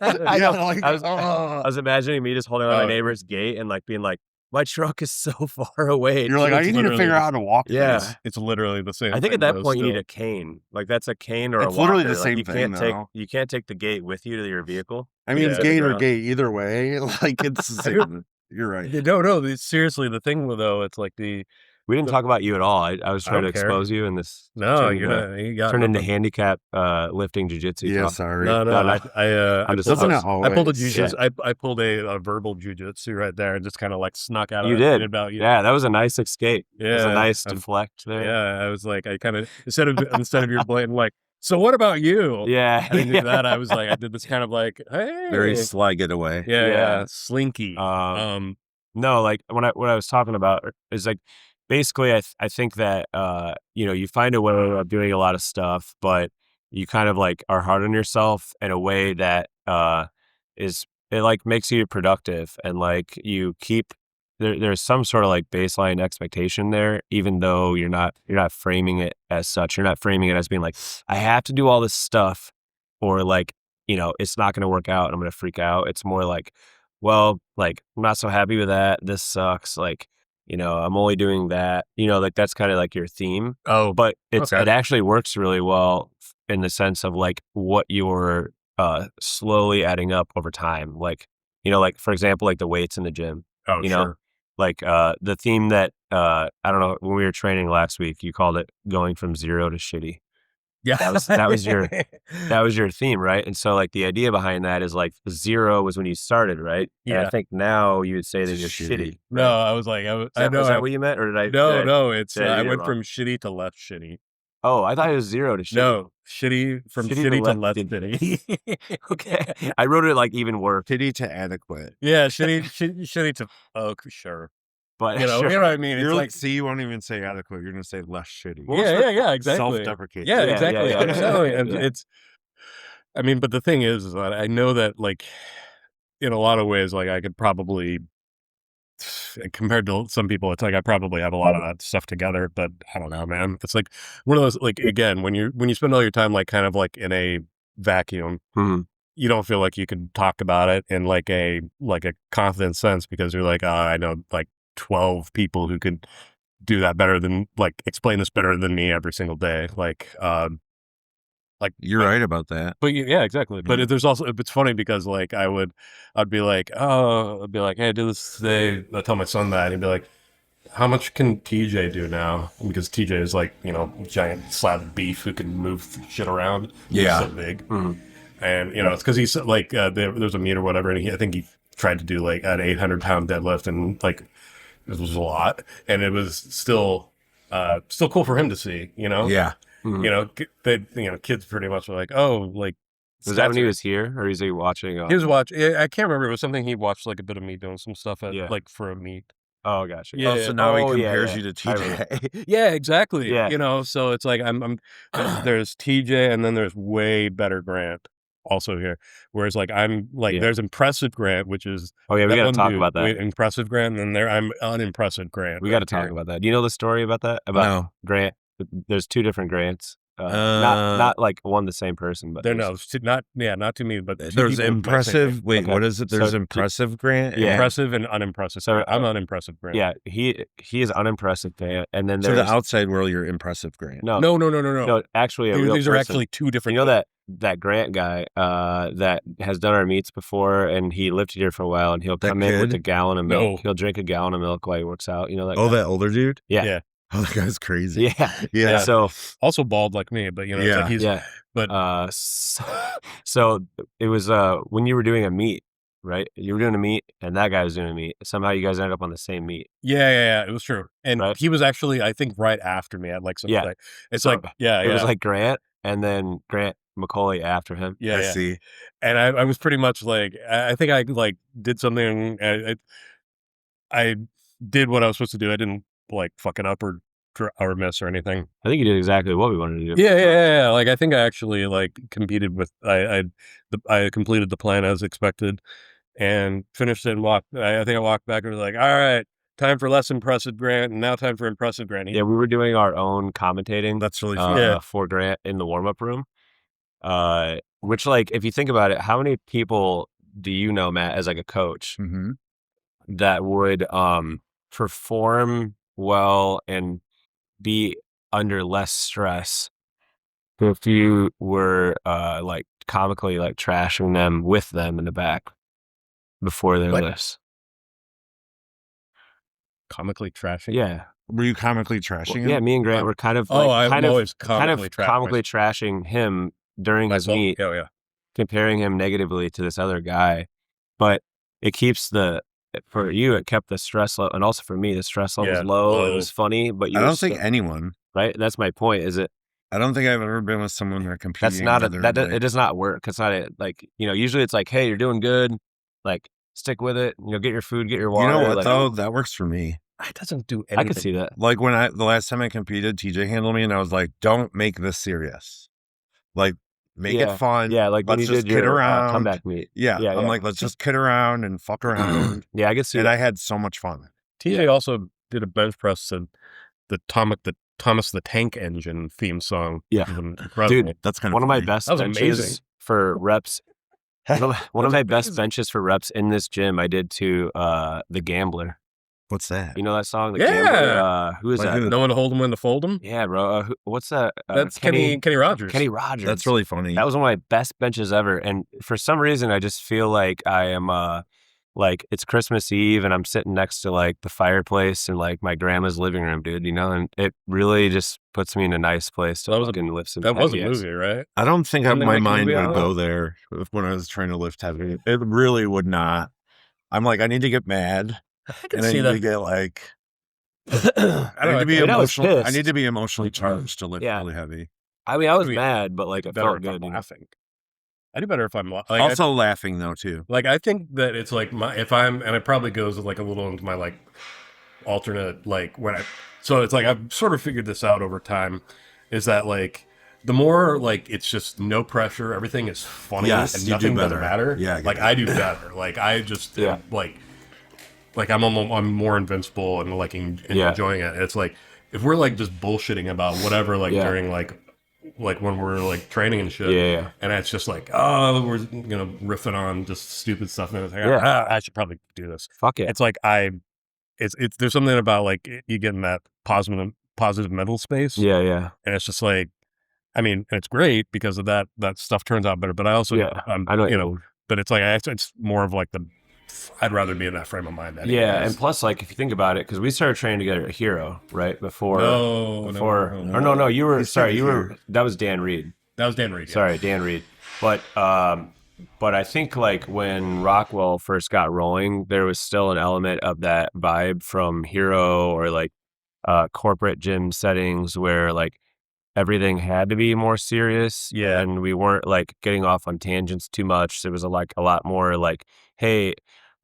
I know. like, I was imagining me just holding on my neighbor's gate and like being like, my truck is so far away. You're like, I It's need to literally- figure out how to walk. Yeah. this. It's literally the same. I think thing, at that though, point you still. need a cane. Like that's a cane or It's a literally walker. the Like, same you thing, can't take though. you can't take the gate with you to your vehicle. I mean, it's Yeah. gate or gate either way. Like it's the same. You're right. No. Seriously, the thing though, it's like We didn't talk about you at all. I was trying to expose you in this. No, you got turned into handicap lifting jiu-jitsu. Yeah, sorry. No. I pulled a jiu-jitsu. I pulled a verbal jiu-jitsu right there and just kind of like snuck out. You did about you. Yeah, that was a nice escape. Yeah, it was a nice deflect there. Yeah, I was like, I kind of instead of your blade, like, so what about you? Yeah, I didn't do that. I was like, I did this kind of like, hey, very sly getaway. Yeah, slinky. No, like what I was talking about is like basically I think that you find a way of doing a lot of stuff, but you kind of like are hard on yourself in a way that it like makes you productive, and like you keep there's some sort of like baseline expectation there, even though you're not framing it as such. You're not framing it as being like, I have to do all this stuff, or like, it's not going to work out and I'm going to freak out. It's more like, well, like, I'm not so happy with that. This sucks. Like, I'm only doing that, like that's kind of like your theme. Oh, but it actually works really well in the sense of like what you're slowly adding up over time. Like, like for example, like the weights in the gym, sure. Like the theme that, I don't know, when we were training last week, you called it going from zero to shitty. Yeah, that was your theme, right? And so like the idea behind that is like 0 was when you started, right? Yeah. And I think now you would say that you're shitty. Right? No, I was like, is that what you meant, or did I? No, it's I went from shitty to less shitty. Oh, I thought it was 0 to shitty. No, shitty from shitty to less shitty. Okay, I wrote it like even worse. Shitty to adequate. Yeah, shitty to sure. But you know what I mean? You're like, see, you won't even say adequate. You're gonna say less shitty. Yeah, exactly. Self-deprecating. Yeah, exactly. Yeah. I'm telling you, it's. I mean, but the thing is that I know that, like, in a lot of ways, like I could probably, compared to some people, it's like I probably have a lot of that stuff together. But I don't know, man. It's like one of those, like, again, when you spend all your time like kind of like in a vacuum. Mm-hmm. You don't feel like you can talk about it in like a confident sense, because you're like, I know like 12 people who could do that better than, like, explain this better than me every single day. Like you're right about that. But yeah, exactly. Yeah. But there's also, it's funny because like I'd be like, hey, I do this today. I'll tell my son that, and he'd be like, how much can TJ do now? Because TJ is like, giant slab of beef who can move shit around. Yeah. He's so big. Mm-hmm. And, it's because he's like, there's a meet or whatever, and I think he tried to do like an 800-pound deadlift, and like, it was a lot, and it was still cool for him to see, Yeah. Mm-hmm. Kids pretty much were like, oh, like. Was that when he was here, or is he watching? He was watching. I can't remember. It was something he watched, like a bit of me doing some stuff at, like, for a meet. Oh, gotcha. Yeah. So now he compares you to TJ. Yeah, exactly. Yeah. So it's like there's TJ, and then there's way better Grant also here. Whereas like I'm like there's impressive Grant, which is we gotta talk about that. Impressive Grant, and then I'm unimpressive Grant. We got to talk about that. Do you know the story about that? About Grant? There's 2 different Grants. Not like one the same person, but they're not to me, but there's impressive. Wait, okay. What is it? There's impressive Grant, impressive and unimpressive. So I'm unimpressive Grant. Yeah, he is unimpressive Grant, and then there's the outside world. You're impressive Grant. No. Actually, these are actually 2 different. You know that Grant guy that has done our meets before, and he lived here for a while, and he'll come in with a gallon of milk. No. He'll drink a gallon of milk while he works out. You know that? Oh, guy? That older dude? Yeah. Oh, that guy's crazy. Yeah. So also bald like me, but it's like he's but so it was when you were doing a meet, right? You were doing a meet, and that guy was doing a meet. Somehow you guys ended up on the same meet. Yeah. It was true, and he was actually, I think, right after me at like something. Like, it's so, like it was like Grant, and then Grant McCauley after him. Yeah, I see. And I was pretty much like, I think I like did something. I did what I was supposed to do. I didn't like fuck it up or miss or anything. I think you did exactly what we wanted to do. Yeah. Like I think I actually like competed with. I completed the plan as expected, and finished it and walked. I think I walked back and was like, all right, time for less impressive Grant, and now time for impressive Grant. Yeah, we were doing our own commentating. That's really fun. For Grant in the warm up room. Which, like, if you think about it, how many people do you know, Matt, as like a coach, that would perform well and be under less stress if you were like comically like trashing them with them in the back before their lifts? Comically trashing? Yeah. Were you comically trashing him? Yeah, me and Grant were kind of always comically trashing him during his meet, comparing him negatively to this other guy. But it keeps for you, it kept the stress level, and also for me, the stress level was low. It was funny, but I don't think anyone. Right? That's my point. I don't think I've ever been with someone who are competing. It does not work. It's not usually it's like, hey, you're doing good. Like, stick with it. Get your food, get your water. You know what, though? That works for me. It doesn't do anything. I could see that. Like the last time I competed, TJ handled me and I was like, don't make this serious. Like, make it fun. Yeah, like let's when you just did your kid around. comeback meet. Yeah, I'm like, let's just kid around and fuck around. Yeah, I could see and that. I had so much fun. TJ also did a bench press to the Thomas the Tank Engine theme song. Yeah. Dude, that's kind of one of my best benches for reps. One of my best benches for reps in this gym I did to The Gambler. What's that? You know that song, The Gambler? Who is that? No one to hold him when to fold him? Yeah, bro. What's that? That's Kenny Rogers. Kenny Rogers. That's really funny. That was one of my best benches ever. And for some reason, I just feel like I am like it's Christmas Eve and I'm sitting next to like the fireplace in like my grandma's living room, dude, and it really just puts me in a nice place to lift some That was a movie, right? I don't think my mind would go there when I was trying to lift heavy. It really would not. I'm like, I need to get mad. I need to get like I need to be emotionally charged to lift really heavy. I mean, I was mad, but like I felt good. Laughing. I do better if I'm like, also laughing though too. Like I think that it's like and it probably goes like a little into my like alternate like so it's like I've sort of figured this out over time, is that like the more like it's just no pressure, everything is funny and nothing doesn't matter. Yeah, like I do better. Like I just like I'm more invincible and like enjoying it. It's like if we're like just bullshitting about whatever during like when we're like training and shit, and it's just like we're riffing on just stupid stuff, and it's like I should probably do this. Fuck it. It's like it's there's something about like you get in that positive mental space. Yeah. And it's just like, I mean, it's great because of that stuff turns out better. But I also I know but it's like it's more of like I'd rather be in that frame of mind. Anyways. Yeah, and plus, like, if you think about it, because we started training together at Hero, right? No, you were, that was Dan Reed. That was Dan Reed. Sorry, Dan Reed. But I think, like, when Rockwell first got rolling, there was still an element of that vibe from Hero or, like, corporate gym settings where, like, everything had to be more serious. Yeah. And we weren't, like, getting off on tangents too much. There was, a lot more, like, hey,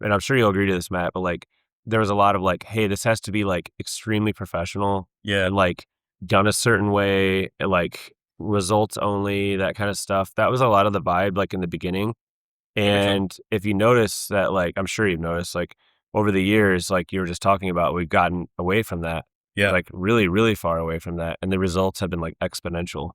and I'm sure you'll agree to this, Matt, but like there was a lot of like, hey, this has to be like extremely professional. Yeah. And like done a certain way, like results only, that kind of stuff. That was a lot of the vibe like in the beginning. And if you notice that, like, I'm sure you've noticed, like over the years, like you were just talking about, we've gotten away from that. Yeah. Like really, really far away from that. And the results have been like exponential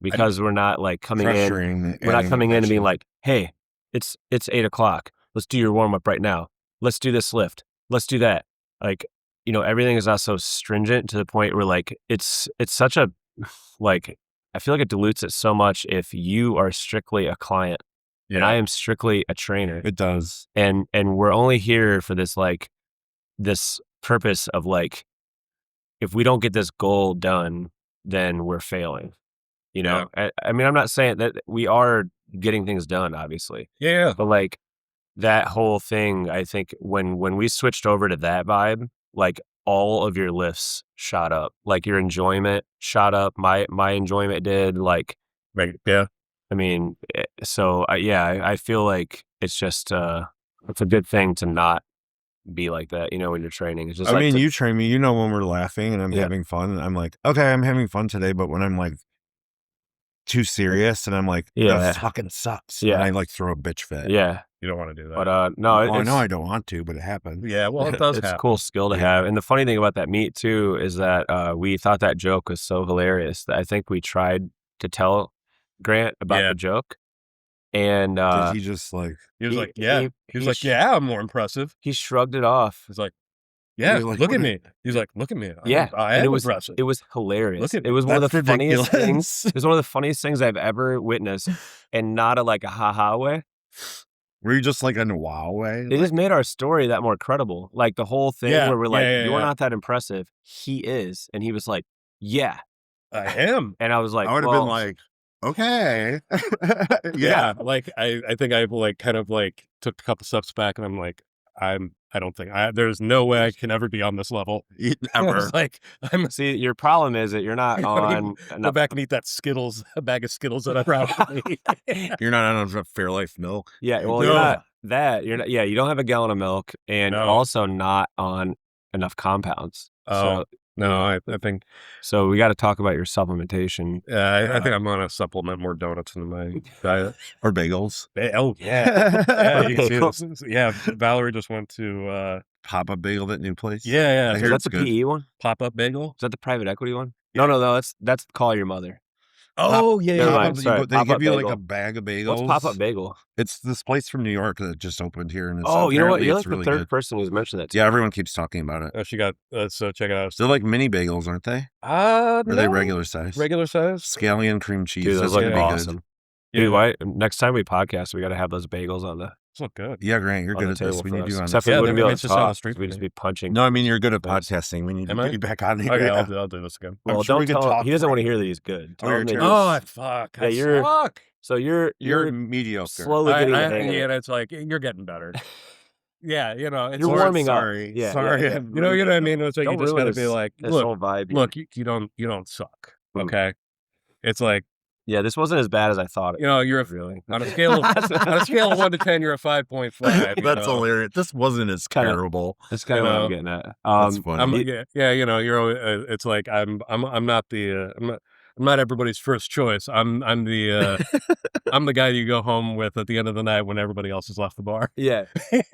because we're not like coming in. We're not coming in and being like, hey, it's 8:00. Let's do your warm up right now. Let's do this lift. Let's do that. Like, everything is not so stringent to the point where like it's such a like I feel like it dilutes it so much if you are strictly a client and I am strictly a trainer. It does. And we're only here for this like this purpose of like if we don't get this goal done, then we're failing. I mean, I'm not saying that we are getting things done, obviously. Yeah. But like that whole thing, I think when we switched over to that vibe, like all of your lifts shot up, like your enjoyment shot up. My enjoyment did, like, right. Yeah. I mean, so I feel like it's just, it's a good thing to not be like that, when you're training. It's just, you train me, when we're laughing and I'm having fun and I'm like, okay, I'm having fun today. But when I'm like too serious and I'm like, this fucking sucks. Yeah. And I like throw a bitch fit. Yeah. You don't want to do that. But no, I know I don't want to, but it happens. Yeah, well, it does it's happen. a cool skill to have. And the funny thing about that meet too is that we thought that joke was so hilarious that I think we tried to tell Grant about the joke. And did he just like he was like, yeah, I'm more impressive. He shrugged it off. He's like, yeah, look at me. He's like, look at me. I am impressive. It was hilarious. It was one of the funniest things. It was one of the funniest things I've ever witnessed, and not a haha way. Were you just like in a wow way? It just made our story that more credible. Like the whole thing where we're like, you're not that impressive. He is. And he was like, yeah. I am. And I was like, I would have been like, okay. Yeah. Like, I think I like kind of like took a couple steps back and I'm like, there's no way I can ever be on this level. Ever. See, your problem is that you're not on. Go back and eat that a bag of Skittles that I brought with me. You're not on a Fairlife milk. Yeah, well, you're not that. You're not. Yeah, you don't have a gallon of milk, and also not on enough compounds. Oh, no, I think. So we got to talk about your supplementation. Yeah, I think I'm gonna supplement more donuts in my diet or bagels. Oh yeah, yeah. Valerie just went to Pop-Up Bagel, that new place. Yeah. Is that the PE one? Pop-Up Bagel? Is that the private equity one? Yeah. No. That's Call Your Mother. Oh yeah. They give you like a bag of bagels. What's Pop-Up Bagel? It's this place from New York that just opened here, and it's you know what? You're like really the third good. person who's mentioned that. Yeah, everyone keeps talking about it. Oh, she got so check it out. They're like mini bagels, aren't they? Are they regular size? Regular size. Scallion cream cheese. Dude, those look awesome. Good. Dude, why? Next time we podcast, we got to have those bagels on the. Those look good. Yeah, Grant, you're good at this. We need you on. Except for we wouldn't be able to talk. We'd just be punching. No, I mean you're good at podcasting. We need to get you back on here. Okay, I'll do this again. Well, don't tell him. He doesn't want to hear that he's good. Fuck. Yeah, you're. Suck. So you're mediocre. Slowly getting the hang of it. Yeah, it's like you're getting better. Yeah, you're warming up. Yeah, sorry. Yeah. You know what I mean? It's like you just gotta be like, look, you don't suck. Okay, it's like. Yeah, this wasn't as bad as I thought. You're really on a scale of 1 to 10, you're a 5.5. That's hilarious. This wasn't as terrible. That's kind of what I'm getting at. That's funny. You're. It's like I'm not everybody's first choice. I'm the I'm the guy you go home with at the end of the night when everybody else has left the bar. Yeah,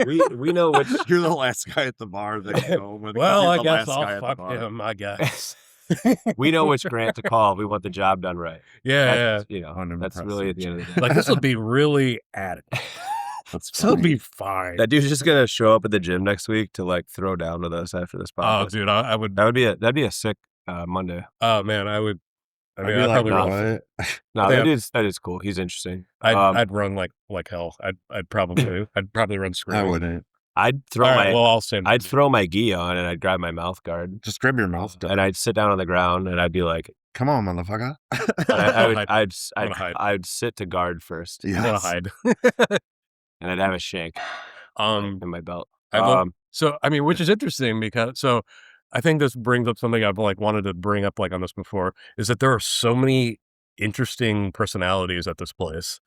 we know which. You're the last guy at the bar that you go with. Well, I guess I'll fuck him. I guess. We know which Grant to call if we want the job done right. Yeah. That's really at the end of the day. Like, this will be really additive. It'll be fine. That dude's just gonna show up at the gym next week to like throw down with us after this podcast. Oh, dude, I would. That'd be a sick Monday. Oh man, I would. I mean, I'd probably run. No, that is cool. He's interesting. I'd run like hell. I'd probably run screaming. I wouldn't. I'd throw my gi on and I'd grab my mouth guard. Just grab your mouth guard. And I'd sit down on the ground and I'd be like, "Come on, motherfucker!" I'd sit to guard first. I'm gonna hide. And I'd have a shank in my belt. So I mean, which is interesting because I think this brings up something I've like wanted to bring up like on this before, is that there are so many interesting personalities at this place.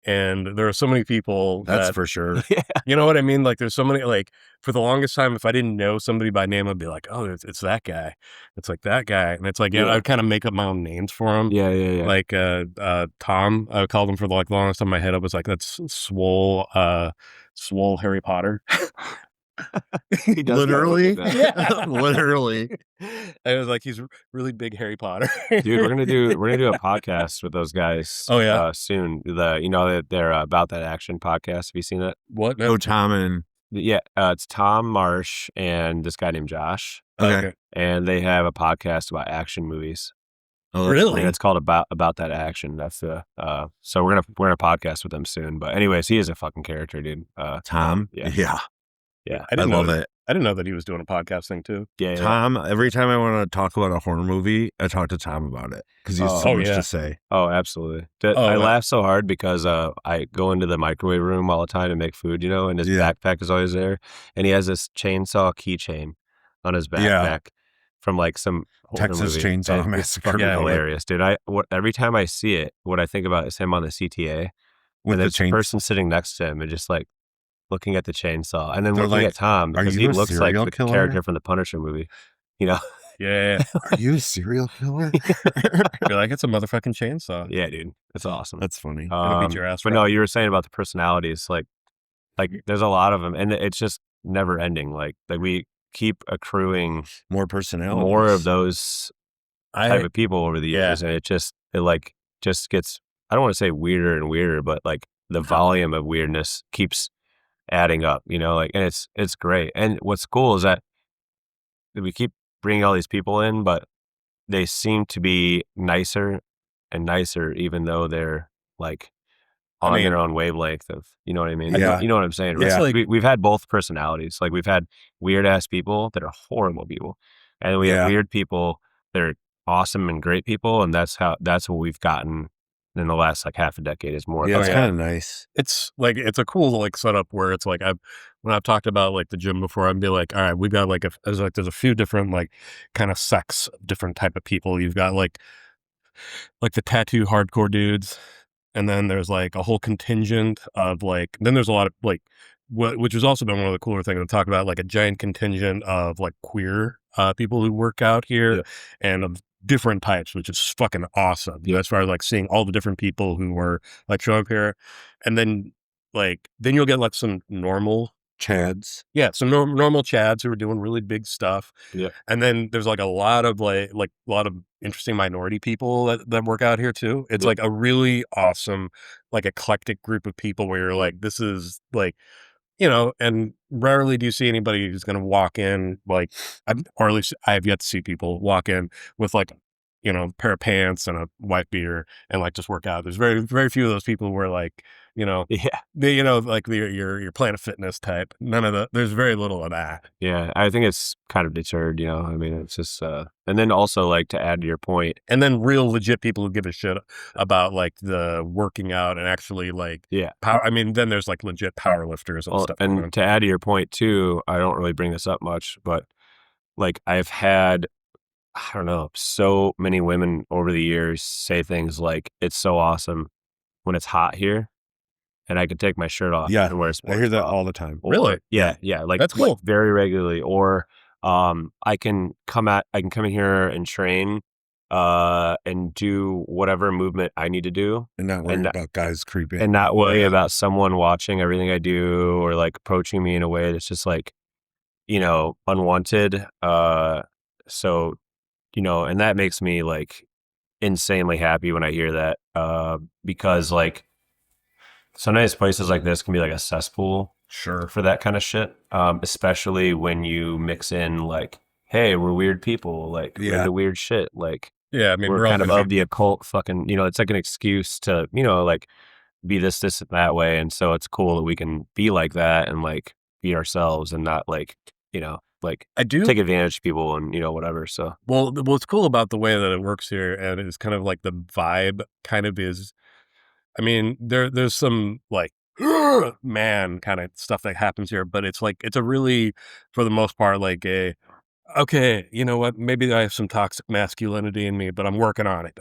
And there are so many people that's for sure. Yeah. You know what I mean? Like there's so many, like for the longest time, if I didn't know somebody by name, I'd be like, oh, it's that guy. It's like that guy. And it's like, I'd kind of make up my own names for him. Yeah. Like Tom, I called him for like the longest time in my head. I was like, that's swole Harry Potter. He does literally. Yeah. Literally. I was like, he's really big Harry Potter. Dude, we're gonna do a podcast with those guys. Oh yeah, soon. They're About That Action podcast. Have you seen it? What? No, Tom and it's Tom Marsh and this guy named Josh. Okay. And they have a podcast about action movies. Oh, really? And it's called About That Action. That's the so we're gonna podcast with them soon. But anyways, he is a fucking character, dude. Tom. Yeah. I love it. I didn't know that he was doing a podcast thing too. Yeah. Tom, every time I want to talk about a horror movie, I talk to Tom about it because he has so much to say. Oh, absolutely. I laugh so hard because I go into the microwave room all the time to make food, and his backpack is always there. And he has this chainsaw keychain on his backpack from like some Texas movie. Chainsaw It's Massacre. fucking hilarious, dude. Every time I see it, what I think about is him on the CTA with the person sitting next to him and just like looking at the chainsaw, and then looking at Tom because he looks like the character from the Punisher movie. Yeah. Are you a serial killer? You're like, it's a motherfucking chainsaw. Yeah, dude, it's awesome. That's funny. It'll beat your ass. But no, you were saying about the personalities, like there's a lot of them, and it's just never ending. Like we keep accruing more personalities, more of those type of people over the years, and it just gets. I don't want to say weirder and weirder, but like the volume of weirdness keeps adding up, and it's great. And what's cool is that we keep bringing all these people in, but they seem to be nicer and nicer, even though they're like on their own wavelength of, you know what I mean? Yeah. You know what I'm saying, right? Yeah. Like, we've had both personalities. Like, we've had weird ass people that are horrible people, and we have weird people that are awesome and great people, and that's what we've gotten in the last like half a decade is more. Yeah, it's kind of nice. It's like, it's a cool like setup where it's like, when I've talked about like the gym before, I'd be like, all right, we've got like there's a few different like kind of sects, different type of people. You've got like the tattoo hardcore dudes, and then there's like a whole contingent of like, then there's a lot of like, which has also been one of the cooler things to talk about, like a giant contingent of like queer people who work out here, and of different types, which is fucking awesome. As far as like seeing all the different people who were like showing up here, and then you'll get like some normal Chads. Yeah, some normal Chads who are doing really big stuff. Yeah. And then there's like a lot of like a lot of interesting minority people that work out here too. It's like a really awesome, like eclectic group of people where you're like, this is like, and rarely do you see anybody who's going to walk in like, or at least I have yet to see people walk in with like, a pair of pants and a white beater and like just work out. There's very, very few of those people where like, like your Planet Fitness type. None of there's very little of that. Yeah, I think it's kind of deterred, I mean, it's just, and then also like to add to your point. And then real legit people who give a shit about like the working out and actually like, power. I mean, then there's like legit power lifters and stuff. And to add to your point too, I don't really bring this up much, but like I've had, I don't know, so many women over the years say things like, it's so awesome when it's hot here and I can take my shirt off and wear a sports I hear that bra. all the time. Really? Yeah. Like that's cool. Very regularly. Or I can come in here and train and do whatever movement I need to do. And not worry about guys creeping. And not worry about someone watching everything I do or like approaching me in a way that's just like, unwanted. So, and that makes me like insanely happy when I hear that, because like sometimes places like this can be like a cesspool for that kind of shit. Especially when you mix in like, hey, we're weird people, like we're into weird shit. Like, I mean, we're kind of the occult fucking, it's like an excuse to, like be this and that way. And so it's cool that we can be like that and like be ourselves and not like, like I do take advantage of people and, whatever. So, well, what's cool about the way that it works here, and it's kind of like the vibe kind of is, I mean, there's some like, man kind of stuff that happens here, but it's like, it's a really, for the most part, like okay, you know what? Maybe I have some toxic masculinity in me, but I'm working on it.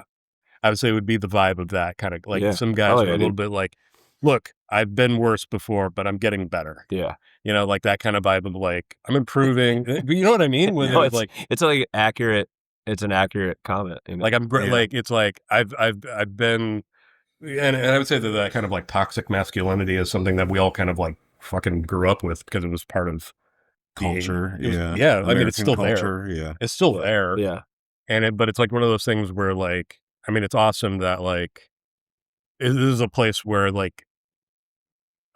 I would say it would be the vibe of that kind of like some guys are a little bit like, look, I've been worse before, but I'm getting better. Yeah. Like that kind of vibe of like, I'm improving. You know what I mean? When it's like, it's like accurate. It's an accurate comment. Like like, it's like, I've been, and I would say that kind of like toxic masculinity is something that we all kind of like fucking grew up with because it was part of culture. I mean, it's still culture, there. Yeah. It's still there. Yeah. But it's like one of those things where like, I mean, it's awesome that like, this is a place where like,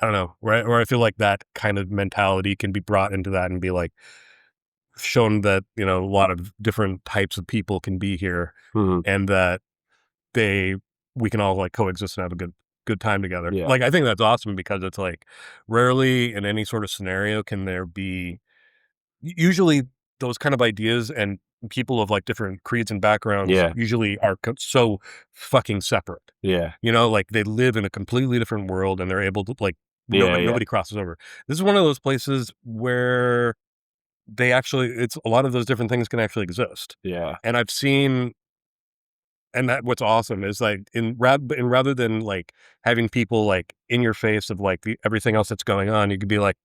I don't know, where I feel like that kind of mentality can be brought into that and be like shown that, a lot of different types of people can be here, and that we can all like coexist and have a good time together. Yeah. Like, I think that's awesome because it's like rarely in any sort of scenario can there be, usually those kind of ideas and people of like different creeds and backgrounds usually are so fucking separate. Yeah. Like they live in a completely different world and they're able to like, nobody crosses over. This is one of those places where it's a lot of those different things can actually exist. Yeah. And I've seen, and that what's awesome is like rather than like having people like in your face of like everything else that's going on, you could be like,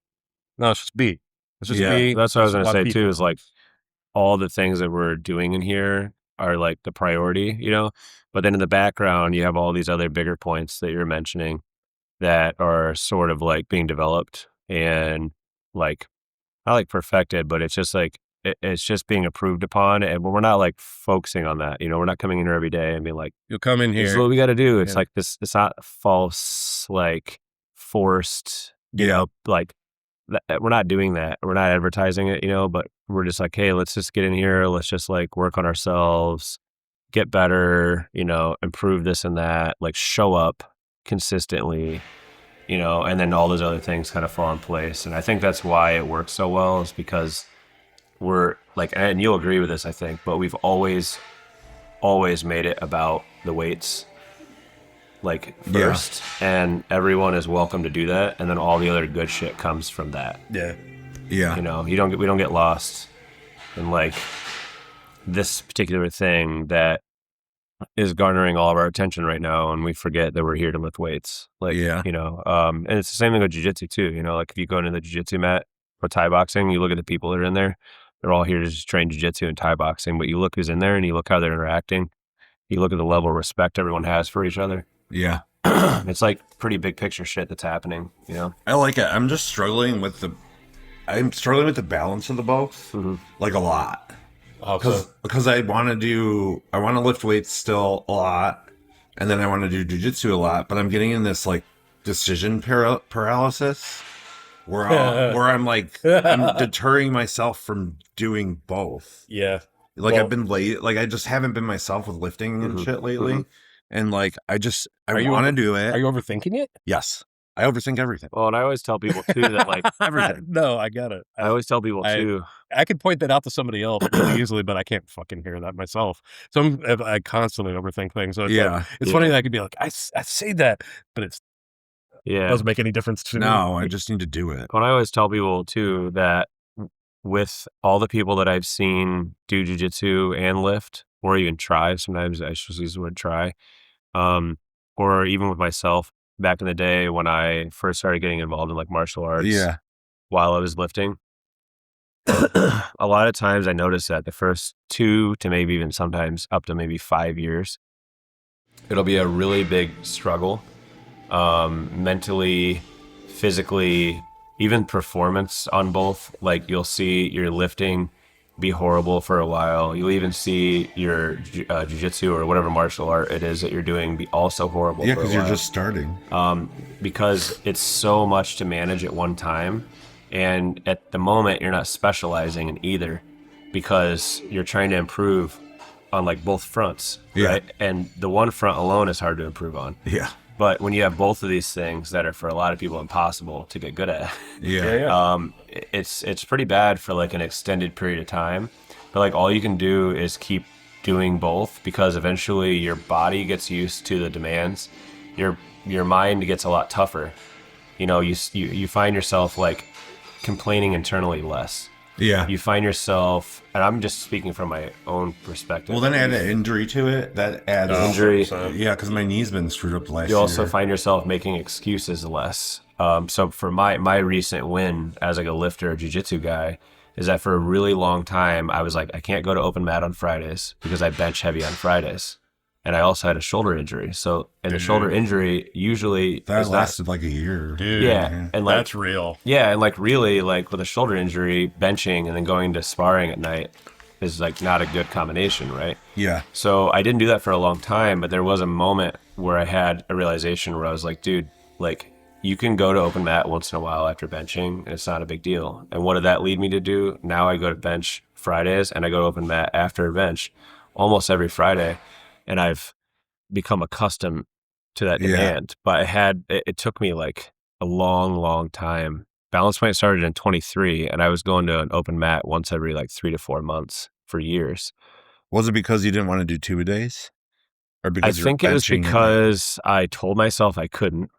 no, it's just be. It's just be. That's what I was going to say too, is like all the things that we're doing in here are like the priority, but then in the background, you have all these other bigger points that you're mentioning that are sort of like being developed and like, not like perfected, but it's just like, it's just being approved upon. And we're not like focusing on that, we're not coming in here every day and being like, you'll come in here. This is what we got to do. It's like this, it's not false, like forced, like we're not doing that. We're not advertising it, but we're just like, hey, let's just get in here. Let's just like work on ourselves, get better, improve this and that, like show up, consistently, you know, and then all those other things kind of fall in place. And I think that's why it works so well, is because we're like, and you'll agree with this, I think, but we've always made it about the weights like first, and everyone is welcome to do that, and then all the other good shit comes from that. Yeah. You know, we don't get lost in like this particular thing that is garnering all of our attention right now, and we forget that we're here to lift weights. Like, you know, and it's the same thing with jiu-jitsu too. You know, like if you go into the jiu-jitsu mat or Thai boxing, you look at the people that are in there, they're all here to just train jiu-jitsu and Thai boxing, but you look who's in there and you look how they're interacting. You look at the level of respect everyone has for each other. Yeah. It's like pretty big picture shit that's happening, you know? I like it. I'm just struggling with the balance of the both, like a lot. Because I want to lift weights still a lot, and then I want to do jiu-jitsu a lot, but I'm getting in this like decision paralysis where I'm like, I'm deterring myself from doing both. Yeah. Like I've been late, like I just haven't been myself with lifting and shit lately. And like, I want to do it. Are you overthinking it? Yes. I overthink everything. Well, and I always tell people too that like, no, I get it. I always tell people too. I could point that out to somebody else really easily, but I can't fucking hear that myself. So I constantly overthink things. So it's funny that I could be like, I say that, but it doesn't make any difference to me. No, I just need to do it. Well, I always tell people too that with all the people that I've seen do jiu-jitsu and lift, or even try, sometimes I just use the word try, or even with myself back in the day when I first started getting involved in like martial arts while I was lifting, a lot of times I noticed that the first 2 to maybe even sometimes up to maybe 5 years, it'll be a really big struggle, mentally, physically, even performance on both. Like you'll see your lifting be horrible for a while. You'll even see your jiu-jitsu or whatever martial art it is that you're doing be also horrible. Yeah, because you're just starting. Because it's so much to manage at one time. And at the moment, you're not specializing in either because you're trying to improve on like both fronts, right? And the one front alone is hard to improve on. Yeah. But when you have both of these things that are for a lot of people impossible to get good at, it's pretty bad for like an extended period of time. But like all you can do is keep doing both, because eventually your body gets used to the demands. Your mind gets a lot tougher. You know, you find yourself like complaining internally less. Yeah. You find yourself, and I'm just speaking from my own perspective. Well, then add an injury to it. That adds injury. Yeah, because my knee's been screwed up last year. You also find yourself making excuses less. So for my recent win as like a lifter, jiu-jitsu guy, is that for a really long time, I was like, I can't go to open mat on Fridays because I bench heavy on Fridays. And I also had a shoulder injury. So, and the shoulder injury usually that lasted like a year. Dude, yeah, and like that's real. Yeah, and like really, like with a shoulder injury, benching and then going to sparring at night is like not a good combination, right? Yeah. So I didn't do that for a long time, but there was a moment where I had a realization where I was like, dude, like you can go to open mat once in a while after benching, and it's not a big deal. And what did that lead me to do? Now I go to bench Fridays and I go to open mat after a bench almost every Friday. And I've become accustomed to that demand. But it took me like a long time. Balance Point started in 23, and I was going to an open mat once every like 3 to 4 months for years. Was it because you didn't want to do 2-a-days? Or because I think it was because I told myself I couldn't,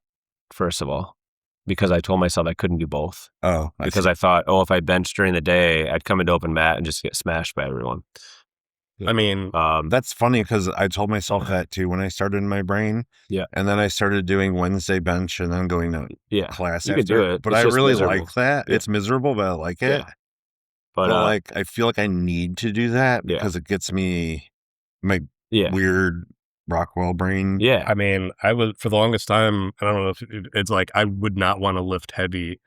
first of all. Because I told myself I couldn't do both. Oh. Because I thought, if I benched during the day, I'd come into open mat and just get smashed by everyone. I mean, that's funny because I told myself that too when I started in my brain. Yeah. And then I started doing Wednesday bench and then going to class you after. Could do it. But it's I really miserable. like that. Yeah. It's miserable, but I like it. Yeah. But like, I feel like I need to do that because it gets me my weird Rockwell brain. Yeah. I mean, I was, for the longest time, I don't know if it's like, I would not want to lift heavy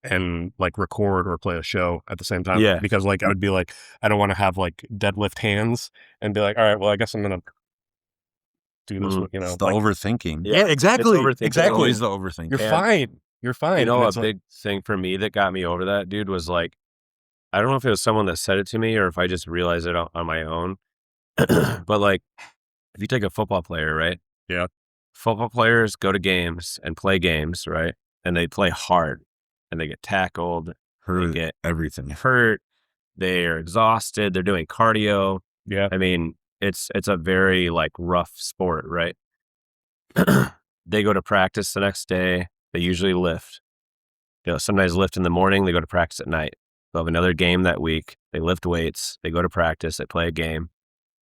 and like record or play a show at the same time. Yeah. Because like I would be like, I don't want to have like deadlift hands and be like, all right, well, I guess I'm gonna do this. You know, it's the overthinking. Yeah, exactly. Exactly. It's always the overthinking. You're fine. You're fine. You know, a big thing for me that got me over that, dude, was like, I don't know if it was someone that said it to me or if I just realized it on my own. But like, if you take a football player, right? Yeah. football players go to games and play games, right? And they play hard, and they get tackled, hurt, they get everything hurt, they are exhausted, they're doing cardio. Yeah. I mean, it's a very like rough sport, right? They go to practice the next day. They usually lift. Sometimes lift in the morning. They go to practice at night. They'll have another game that week. They lift weights. They go to practice. They play a game.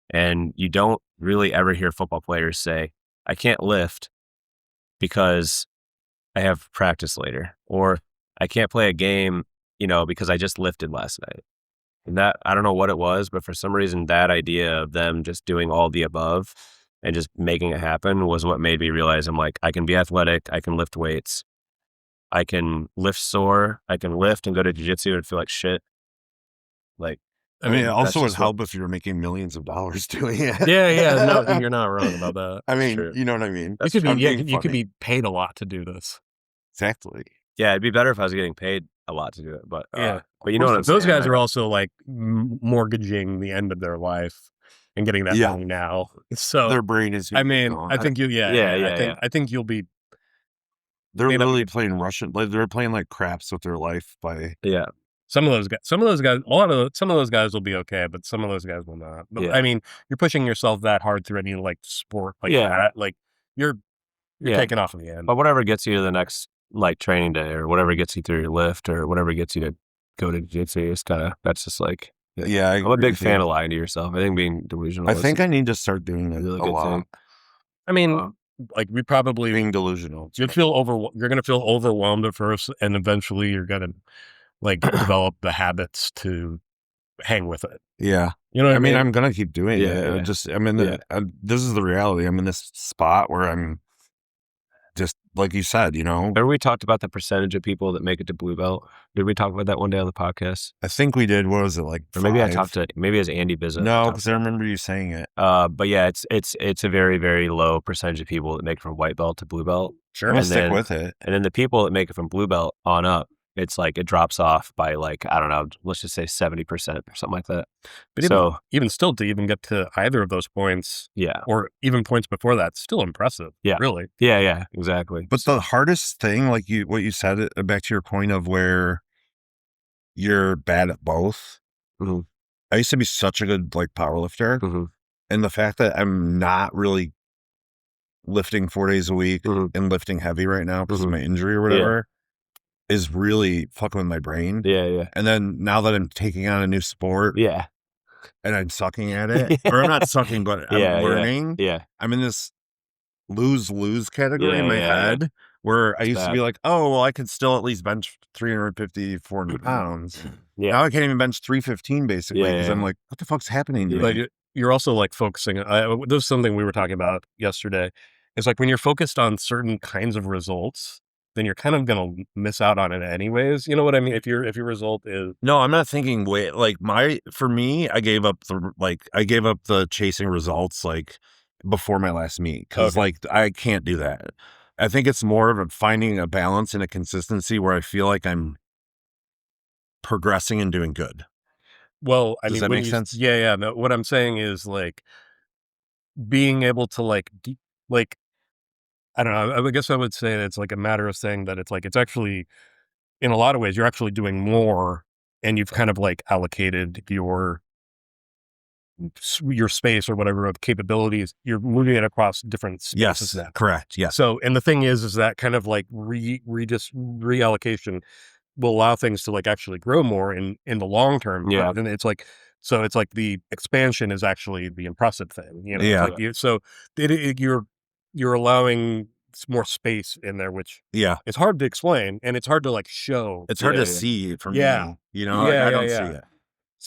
And you don't really ever hear football players say, I can't lift because I have practice later, or I can't play a game, because I just lifted last night. And that, I don't know what it was, but for some reason, that idea of them just doing all the above and just making it happen was what made me realize I'm like, I can be athletic. I can lift weights. I can lift sore. I can lift and go to jiu-jitsu and feel like shit. Like, I mean, it also would help if you're making millions of dollars doing it. Yeah. No, you're not wrong about that. I mean, you know what I mean? You could be paid a lot to do this. Exactly. Yeah, it'd be better if I was getting paid a lot to do it. But yeah, but you know what I'm saying? Those guys are also like mortgaging the end of their life and getting that money now. So their brain is. I mean, I think you. I think you'll be. They're literally playing Russian. Like they're playing like craps with their life by. Yeah. Some of those guys, some of those guys will be okay, but some of those guys will not. But, I mean, you're pushing yourself that hard through any like sport like that. Like you're taking off in the end. But whatever gets you to the next like training day, or whatever gets you through your lift, or whatever gets you to go to jiu-jitsu, that's just like. Yeah, I'm a big fan of lying to yourself. I think being delusional. I think I need to start doing that a lot. Thing. I mean, like we probably being delusional. You're going to feel overwhelmed at first, and eventually you're going to like develop the habits to hang with it. Yeah. You know what I mean? I'm going to keep doing it. Yeah. Just, I'm in this is the reality. I'm in this spot where I'm just, like you said, Remember we talked about the percentage of people that make it to blue belt? Did we talk about that one day on the podcast? I think we did. What was it, like 5? Or maybe maybe it was Andy Bizzett. No, because I remember you saying it. But yeah, it's a very, very low percentage of people that make it from white belt to blue belt. Sure. I'm going to stick with it. And then the people that make it from blue belt on up, it's like it drops off by like, I don't know, let's just say 70% or something like that. But even still, to even get to either of those points, or even points before that, still impressive. Yeah, really. Yeah, exactly. But the hardest thing, like what you said, back to your point of where you're bad at both. Mm-hmm. I used to be such a good like power lifter, and the fact that I'm not really lifting 4 days a week and lifting heavy right now because of my injury or whatever. Is really fucking with my brain. Yeah. And then now that I'm taking on a new sport. Yeah. And I'm sucking at it. Or I'm not sucking, but I'm learning. Yeah. I'm in this lose category in my head where I used to be like, oh, well, I could still at least bench 350, 400 pounds. Now I can't even bench 315 basically because I'm like, what the fuck's happening to me? But you're also like focusing. There's something we were talking about yesterday. It's like when you're focused on certain kinds of results, then you're kind of going to miss out on it anyways. You know what I mean? If your result is... No, I'm not thinking, for me, I gave up the chasing results like before my last meet. Cause I can't do that. I think it's more of finding a balance and a consistency where I feel like I'm progressing and doing good. Well, Does that make sense? Yeah. No, what I'm saying is like being able to like I don't know. I guess I would say that it's like a matter of saying that it's like, it's actually, in a lot of ways, you're actually doing more and you've kind of like allocated your space or whatever of capabilities. You're moving it across different spaces. Yes, correct. Yeah. So, and the thing is that kind of like reallocation will allow things to like actually grow more in the long term. Yeah. And it's like, so it's like the expansion is actually the impressive thing. Yeah. So you're allowing more space in there, which it's hard to explain and it's hard to like show. It's hard to see for me. I don't see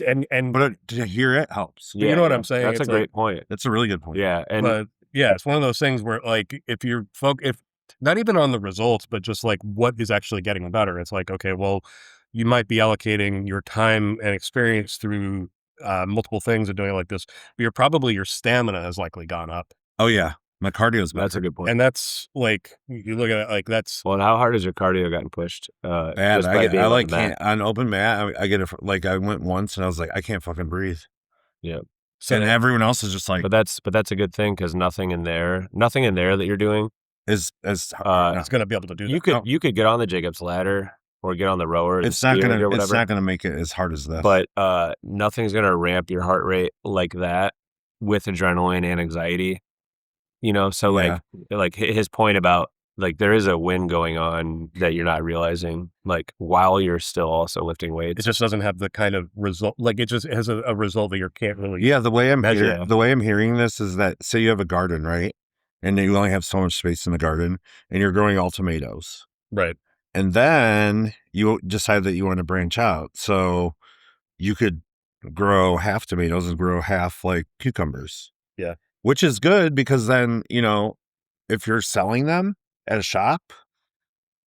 it. But to hear it helps. You know what I'm saying? That's a great point. That's a really good point. Yeah. But it's one of those things where like, if you're if not even on the results, but just like what is actually getting better. It's like, okay, well, you might be allocating your time and experience through multiple things and doing it like this, but your stamina has likely gone up. Oh yeah. My cardio's better. That's a good point. And that's like, you look at it like that's... Well, and how hard has your cardio gotten pushed? Bad. I can't, on open mat, I get it, like I went once and I was like, I can't fucking breathe. Yeah. So and everyone else is just like, but that's a good thing because nothing in there that you're doing is it's going to be able to do that. You could get on the Jacob's ladder or get on the rower. It's not gonna make it as hard as this. But nothing's gonna ramp your heart rate like that with adrenaline and anxiety. You know, so like his point about like there is a win going on that you're not realizing, like while you're still also lifting weights. It just doesn't have the kind of result. Like it just has a result that you can't really. Yeah, the way I'm hearing this is that say you have a garden, right, and you only have so much space in the garden, and you're growing all tomatoes, right, and then you decide that you want to branch out, so you could grow half tomatoes and grow half like cucumbers. Yeah. Which is good because then, you know, if you're selling them at a shop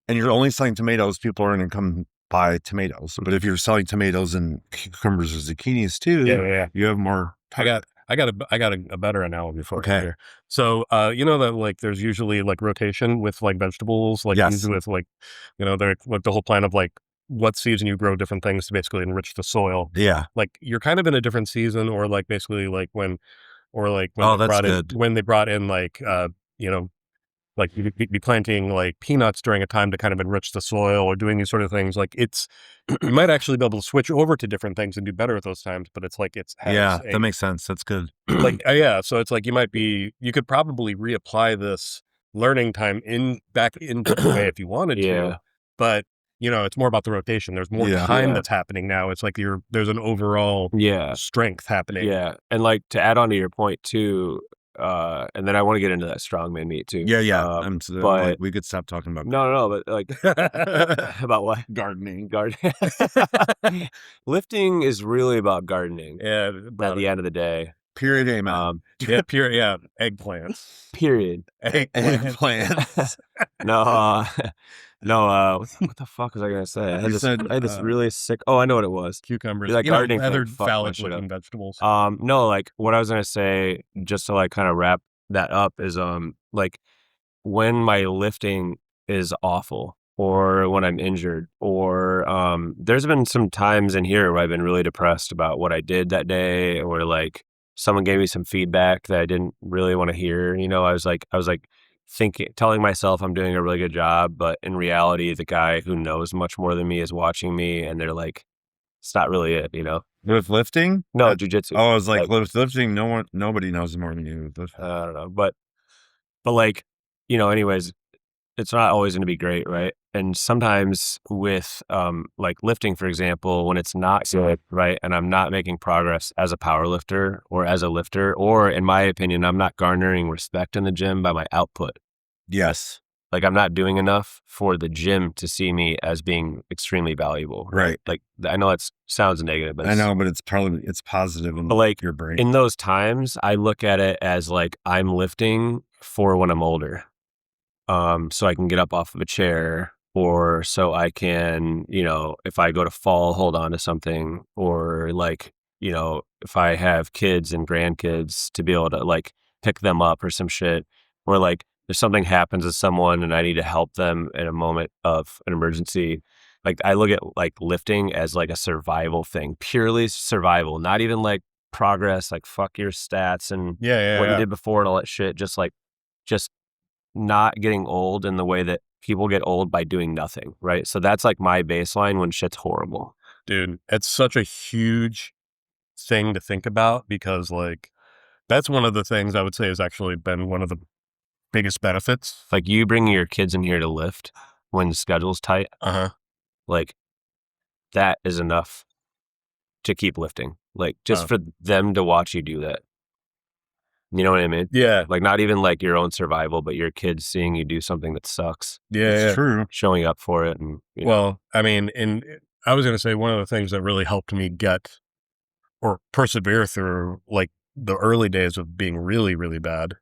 and you're only selling tomatoes, people are going to come buy tomatoes. But if you're selling tomatoes and cucumbers or zucchinis too, you have more. I got a better analogy for you here. So, you know that like there's usually like rotation with like vegetables, like usually with like, you know, they're like the whole plan of like what season you grow different things to basically enrich the soil. Yeah. Like you're kind of in a different season or like basically like when they brought in like, you know, like you'd be planting like peanuts during a time to kind of enrich the soil or doing these sort of things. Like it's, you might actually be able to switch over to different things and do better at those times, but it's like that makes sense. That's good. Like, so it's like you could probably reapply this learning time back into the way if you wanted to, but you know, it's more about the rotation. There's more time that's happening now. It's like there's an overall strength happening. Yeah. And like to add on to your point too, and then I want to get into that strongman meet too. Yeah. But like, we could stop talking about No, but like about what? Gardening. Lifting is really about gardening. Yeah. At the end of the day. Period. Amen. Eggplants. Period. Eggplants. No, what the fuck was I gonna say? I had this really sick. Oh, I know what it was. Cucumbers. Like gardening, feathered phallic-looking vegetables. No, like what I was gonna say, just to like kind of wrap that up, is like when my lifting is awful, or when I'm injured, or there's been some times in here where I've been really depressed about what I did that day, or like someone gave me some feedback that I didn't really want to hear. You know, I was like. Telling myself I'm doing a really good job, but in reality, the guy who knows much more than me is watching me, and they're like, "It's not really it," you know. With lifting? No, jujitsu. Oh, I was like, with lifting, nobody knows more than you. I don't know, but like, you know, anyways, it's not always going to be great, right? And sometimes with like lifting, for example, when it's not good, right, and I'm not making progress as a power lifter or as a lifter, or in my opinion, I'm not garnering respect in the gym by my output. Yes. Like I'm not doing enough for the gym to see me as being extremely valuable. Right. Like I know that sounds negative, but I know, but it's positive in like your brain. In those times, I look at it as like I'm lifting for when I'm older. So I can get up off of a chair, or so I can, you know, if I go to fall, hold on to something, or like, you know, if I have kids and grandkids to be able to like pick them up or some shit, or like if something happens to someone and I need to help them in a moment of an emergency. Like I look at like lifting as like a survival thing, purely survival, not even like progress, like fuck your stats and what you did before and all that shit. Just not getting old in the way that people get old by doing nothing, right? So that's like my baseline when shit's horrible. Dude, it's such a huge thing to think about because like that's one of the things I would say has actually been one of the biggest benefits. Like you bringing your kids in here to lift when the schedule's tight, like that is enough to keep lifting. Like just for them to watch you do that. You know what I mean? Yeah. Like not even like your own survival, but your kids seeing you do something that sucks. Yeah, it's true. Showing up for it. And well, I mean, I was going to say one of the things that really helped me get or persevere through like the early days of being really, really bad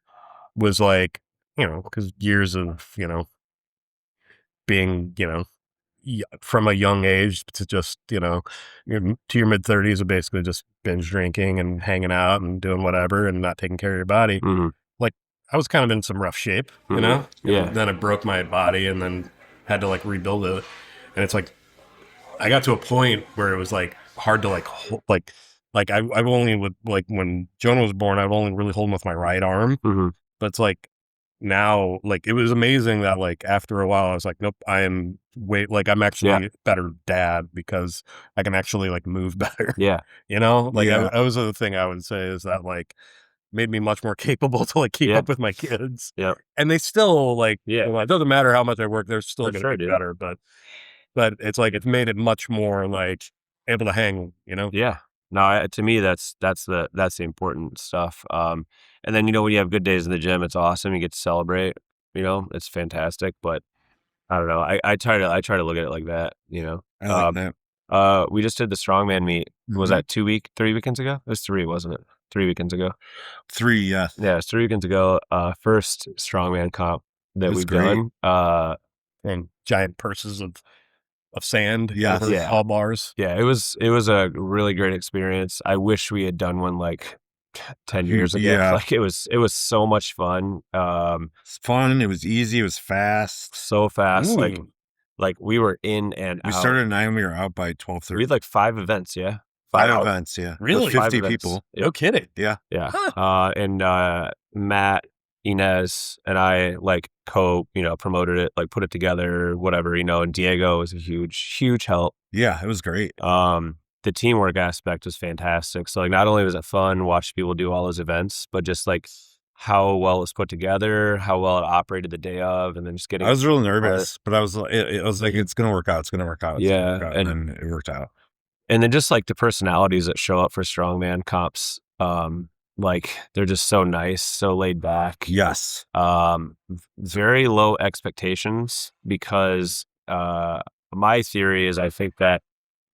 was like, you know, because years of, you know, being, you know, from a young age to just, you know, to your mid 30s of basically just binge drinking and hanging out and doing whatever and not taking care of your body. Mm-hmm. Like I was kind of in some rough shape, you know? Yeah. Then I broke my body and then had to like rebuild it. And it's like, I got to a point where it was like hard to like like I've only with like when Jonah was born, I've only really holding with my right arm, but it's like now, like it was amazing that like after a while I was like, nope, I'm actually a better dad because I can actually like move better. Yeah. You know, like that was the thing I would say is that like made me much more capable to like keep up with my kids. Yeah. And they still like, it doesn't matter how much I work, they're still going to be better. But it's like, it's made it much more like able to hang, you know? Yeah. No, to me, that's the important stuff. And then, you know, when you have good days in the gym, it's awesome. You get to celebrate, you know, it's fantastic. But I don't know. I try to look at it like that, you know. I like that. We just did the strongman meet. Was that 3 weekends ago? It was 3, wasn't it? 3 weekends ago. 3, yeah. Yeah, it's 3 weekends ago. First strongman comp that we've done. And giant purses of sand. Yeah. Tall bars. Yeah, it was a really great experience. I wish we had done one like 10 years ago. Yeah. Like it was so much fun. It's fun. It was easy. It was fast. So fast. Ooh. Like we were in and out. We started at 9. We were out by 12:30. We had like 5 events. Yeah. 5 events. Yeah. Really? 50 people. No kidding. Yeah. Yeah. Huh. And Matt, Inez, and I like promoted it, like put it together, whatever, you know, and Diego was a huge help. Yeah, it was great. The teamwork aspect was fantastic. So like not only was it fun watching people do all those events, but just like how well it was put together, how well it operated the day of, and then just getting. I was real nervous, but I was like, it's gonna work out. It's gonna work out. And then it worked out. And then just like the personalities that show up for strongman comps, like they're just so nice, so laid back. Yes. Very low expectations because my theory is I think that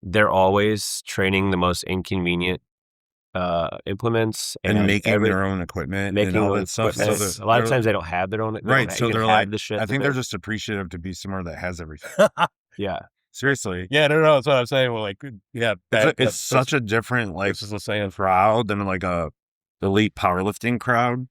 they're always training the most inconvenient implements and making their own equipment and all that stuff. So a lot of times they don't have their own. Right. So they're like, the shit. I think they're just appreciative to be somewhere that has everything. Yeah. Seriously. Yeah, no, that's what I'm saying. Well, like, yeah, it's such a different like crowd than like a elite powerlifting crowd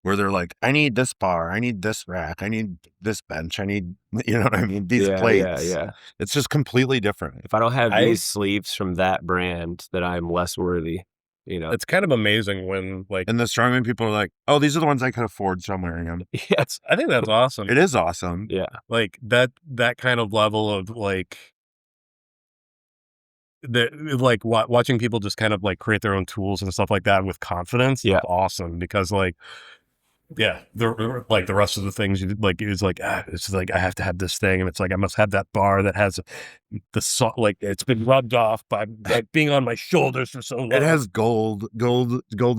where they're like, I need this bar, I need this rack, I need this bench, I need, you know what I mean? These plates. Yeah. It's just completely different. If I don't have these sleeves from that brand, then I'm less worthy. You know, it's kind of amazing when like, and the strongman people are like, oh, these are the ones I could afford, so I'm wearing them. Yeah, I think that's awesome. It is awesome. Yeah, like that kind of level of like, watching people just kind of like create their own tools and stuff like that with confidence. Yeah, awesome because like. Yeah, the rest of the things like it's like it's like I have to have this thing, and it's like I must have that bar that has the salt, like it's been rubbed off by being on my shoulders for so long. It has gold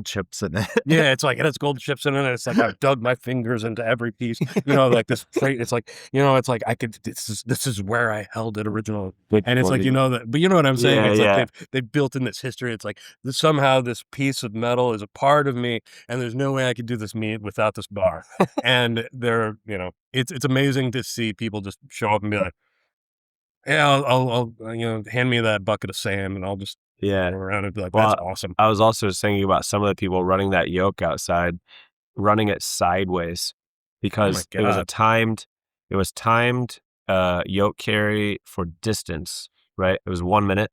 chips in it. Yeah, it's like it has gold chips in it. And it's like I've dug my fingers into every piece. You know, like this plate. It's like it's like I could. This is where I held it originally, and it's like that. But you know what I'm saying? It's like they've built in this history. It's like somehow this piece of metal is a part of me, and there's no way I could do this meat without this bar. And they're, it's amazing to see people just show up and be like, yeah, I'll hand me that bucket of sand and I'll just run around and be like, that's awesome. I was also thinking about some of the people running that yoke outside, running it sideways because it was timed yoke carry for distance, right? It was 1 minute.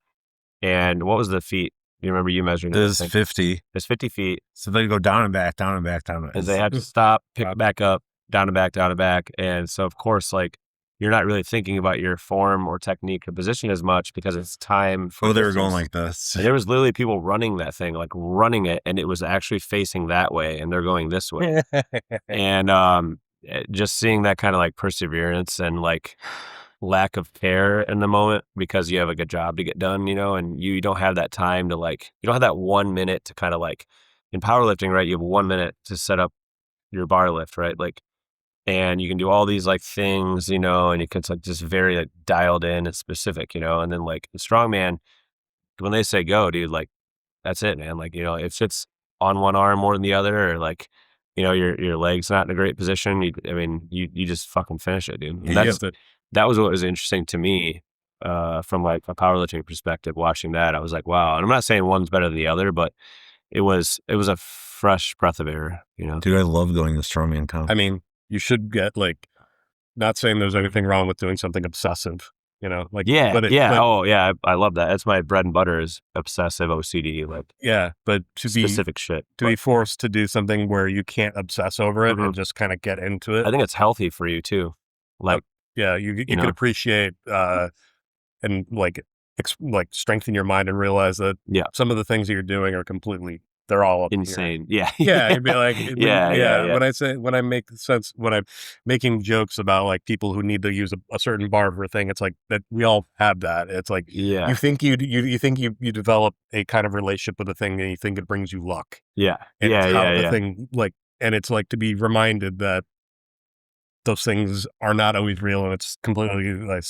And what was the feet? Do you remember you measuring it? It was 50. It's 50 feet. So they go down and back, down and back, down and back. And they have to stop, pick it back up, down and back, down and back. And so, of course, like, you're not really thinking about your form or technique or position as much because it's time for they were going like this. And there was literally people running that thing, like running it, and it was actually facing that way, and they're going this way. And just seeing that kind of like perseverance and like lack of care in the moment because you have a good job to get done, and you don't have that time to like, you don't have that 1 minute to kind of like, in powerlifting, right? You have 1 minute to set up your bar lift, right? Like, and you can do all these like things, and you can like just very like dialed in and specific, and then like in strongman, when they say go, dude, like that's it, man. Like, if it's on one arm more than the other, or like, your leg's not in a great position, you just fucking finish it, dude. That was what was interesting to me from like a powerlifting perspective. Watching that, I was like, wow. And I'm not saying one's better than the other, but it was a fresh breath of air. Dude, I love going to strongman comp. I mean, you should get like, not saying there's anything wrong with doing something obsessive, you know, like, yeah, but yeah. Oh, yeah. I love that. That's my bread and butter is obsessive OCD, like but to specific shit. Be forced to do something where you can't obsess over it and just kind of get into it. I think it's healthy for you too. Like, you can appreciate, and like strengthen your mind and realize that some of the things that you're doing are they're all up insane. Here. Yeah. It'd be like, yeah. When I'm making jokes about like people who need to use a certain bar for a thing, it's like that we all have that. It's like, you think you develop a kind of relationship with a thing and you think it brings you luck. Yeah. And the thing, like, and it's like to be reminded that those things are not always real and it's completely like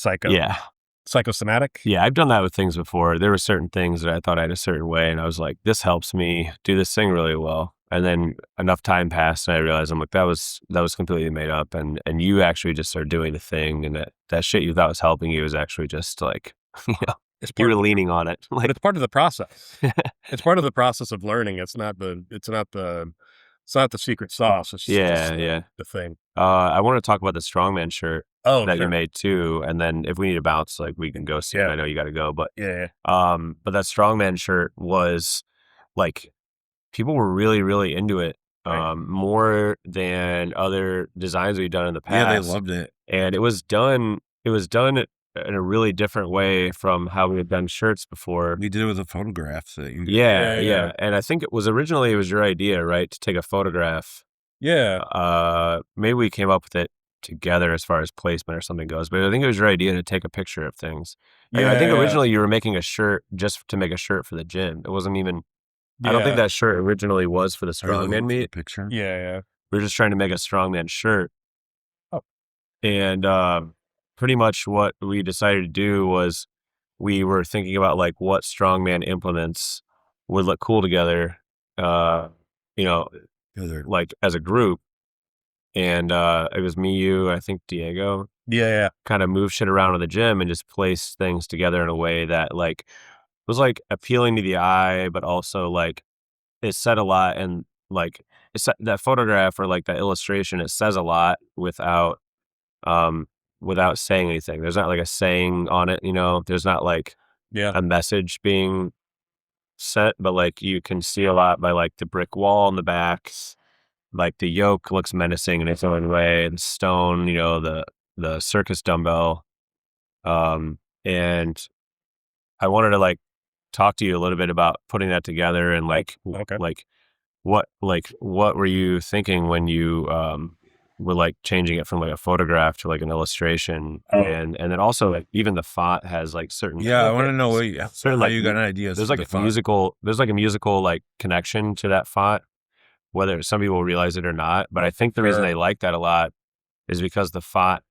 psychosomatic. Yeah, I've done that with things before. There were certain things that I thought I had a certain way, and I was like, this helps me do this thing really well. And then enough time passed, and I realized I'm like, that was completely made up, and you actually just are doing the thing, and that shit you thought was helping you is actually just like, you were leaning on it. Like, but it's part of the process. It's part of the process of learning. It's not the secret sauce. It's just the thing. I want to talk about the strongman shirt that you made too, and then if we need to bounce, like we can go soon. I know you got to go, but but that strongman shirt was like people were really, really into it, more than other designs we've done in the past. Yeah, they loved it, and it was done in a really different way from how we had done shirts before. We did it with a photograph thing. Yeah. And I think it was your idea, right? To take a photograph. Yeah. Maybe we came up with it together as far as placement or something goes, but I think it was your idea to take a picture of things. And I think originally you were making a shirt just to make a shirt for the gym. It wasn't even, I don't think that shirt originally was for the strongman meet. Picture. Yeah. We were just trying to make a strongman shirt. Oh. And, pretty much what we decided to do was we were thinking about like what strongman implements would look cool together, like as a group. And it was me, you, I think Diego. Yeah. Kind of move shit around in the gym and just place things together in a way that like was like appealing to the eye, but also like it said a lot. And like that photograph or like that illustration, it says a lot without saying anything. There's not like a saying on it, there's not like a message being sent, but like you can see a lot by like the brick wall in the back. Like the yoke looks menacing in its own way, and stone, the circus dumbbell. And I wanted to like talk to you a little bit about putting that together and like what were you thinking when you were like changing it from like a photograph to like an illustration, and then also like even the font has like certain. I want to know how you got an idea. There's like a musical like connection to that font, whether some people realize it or not. But I think the reason they like that a lot is because the font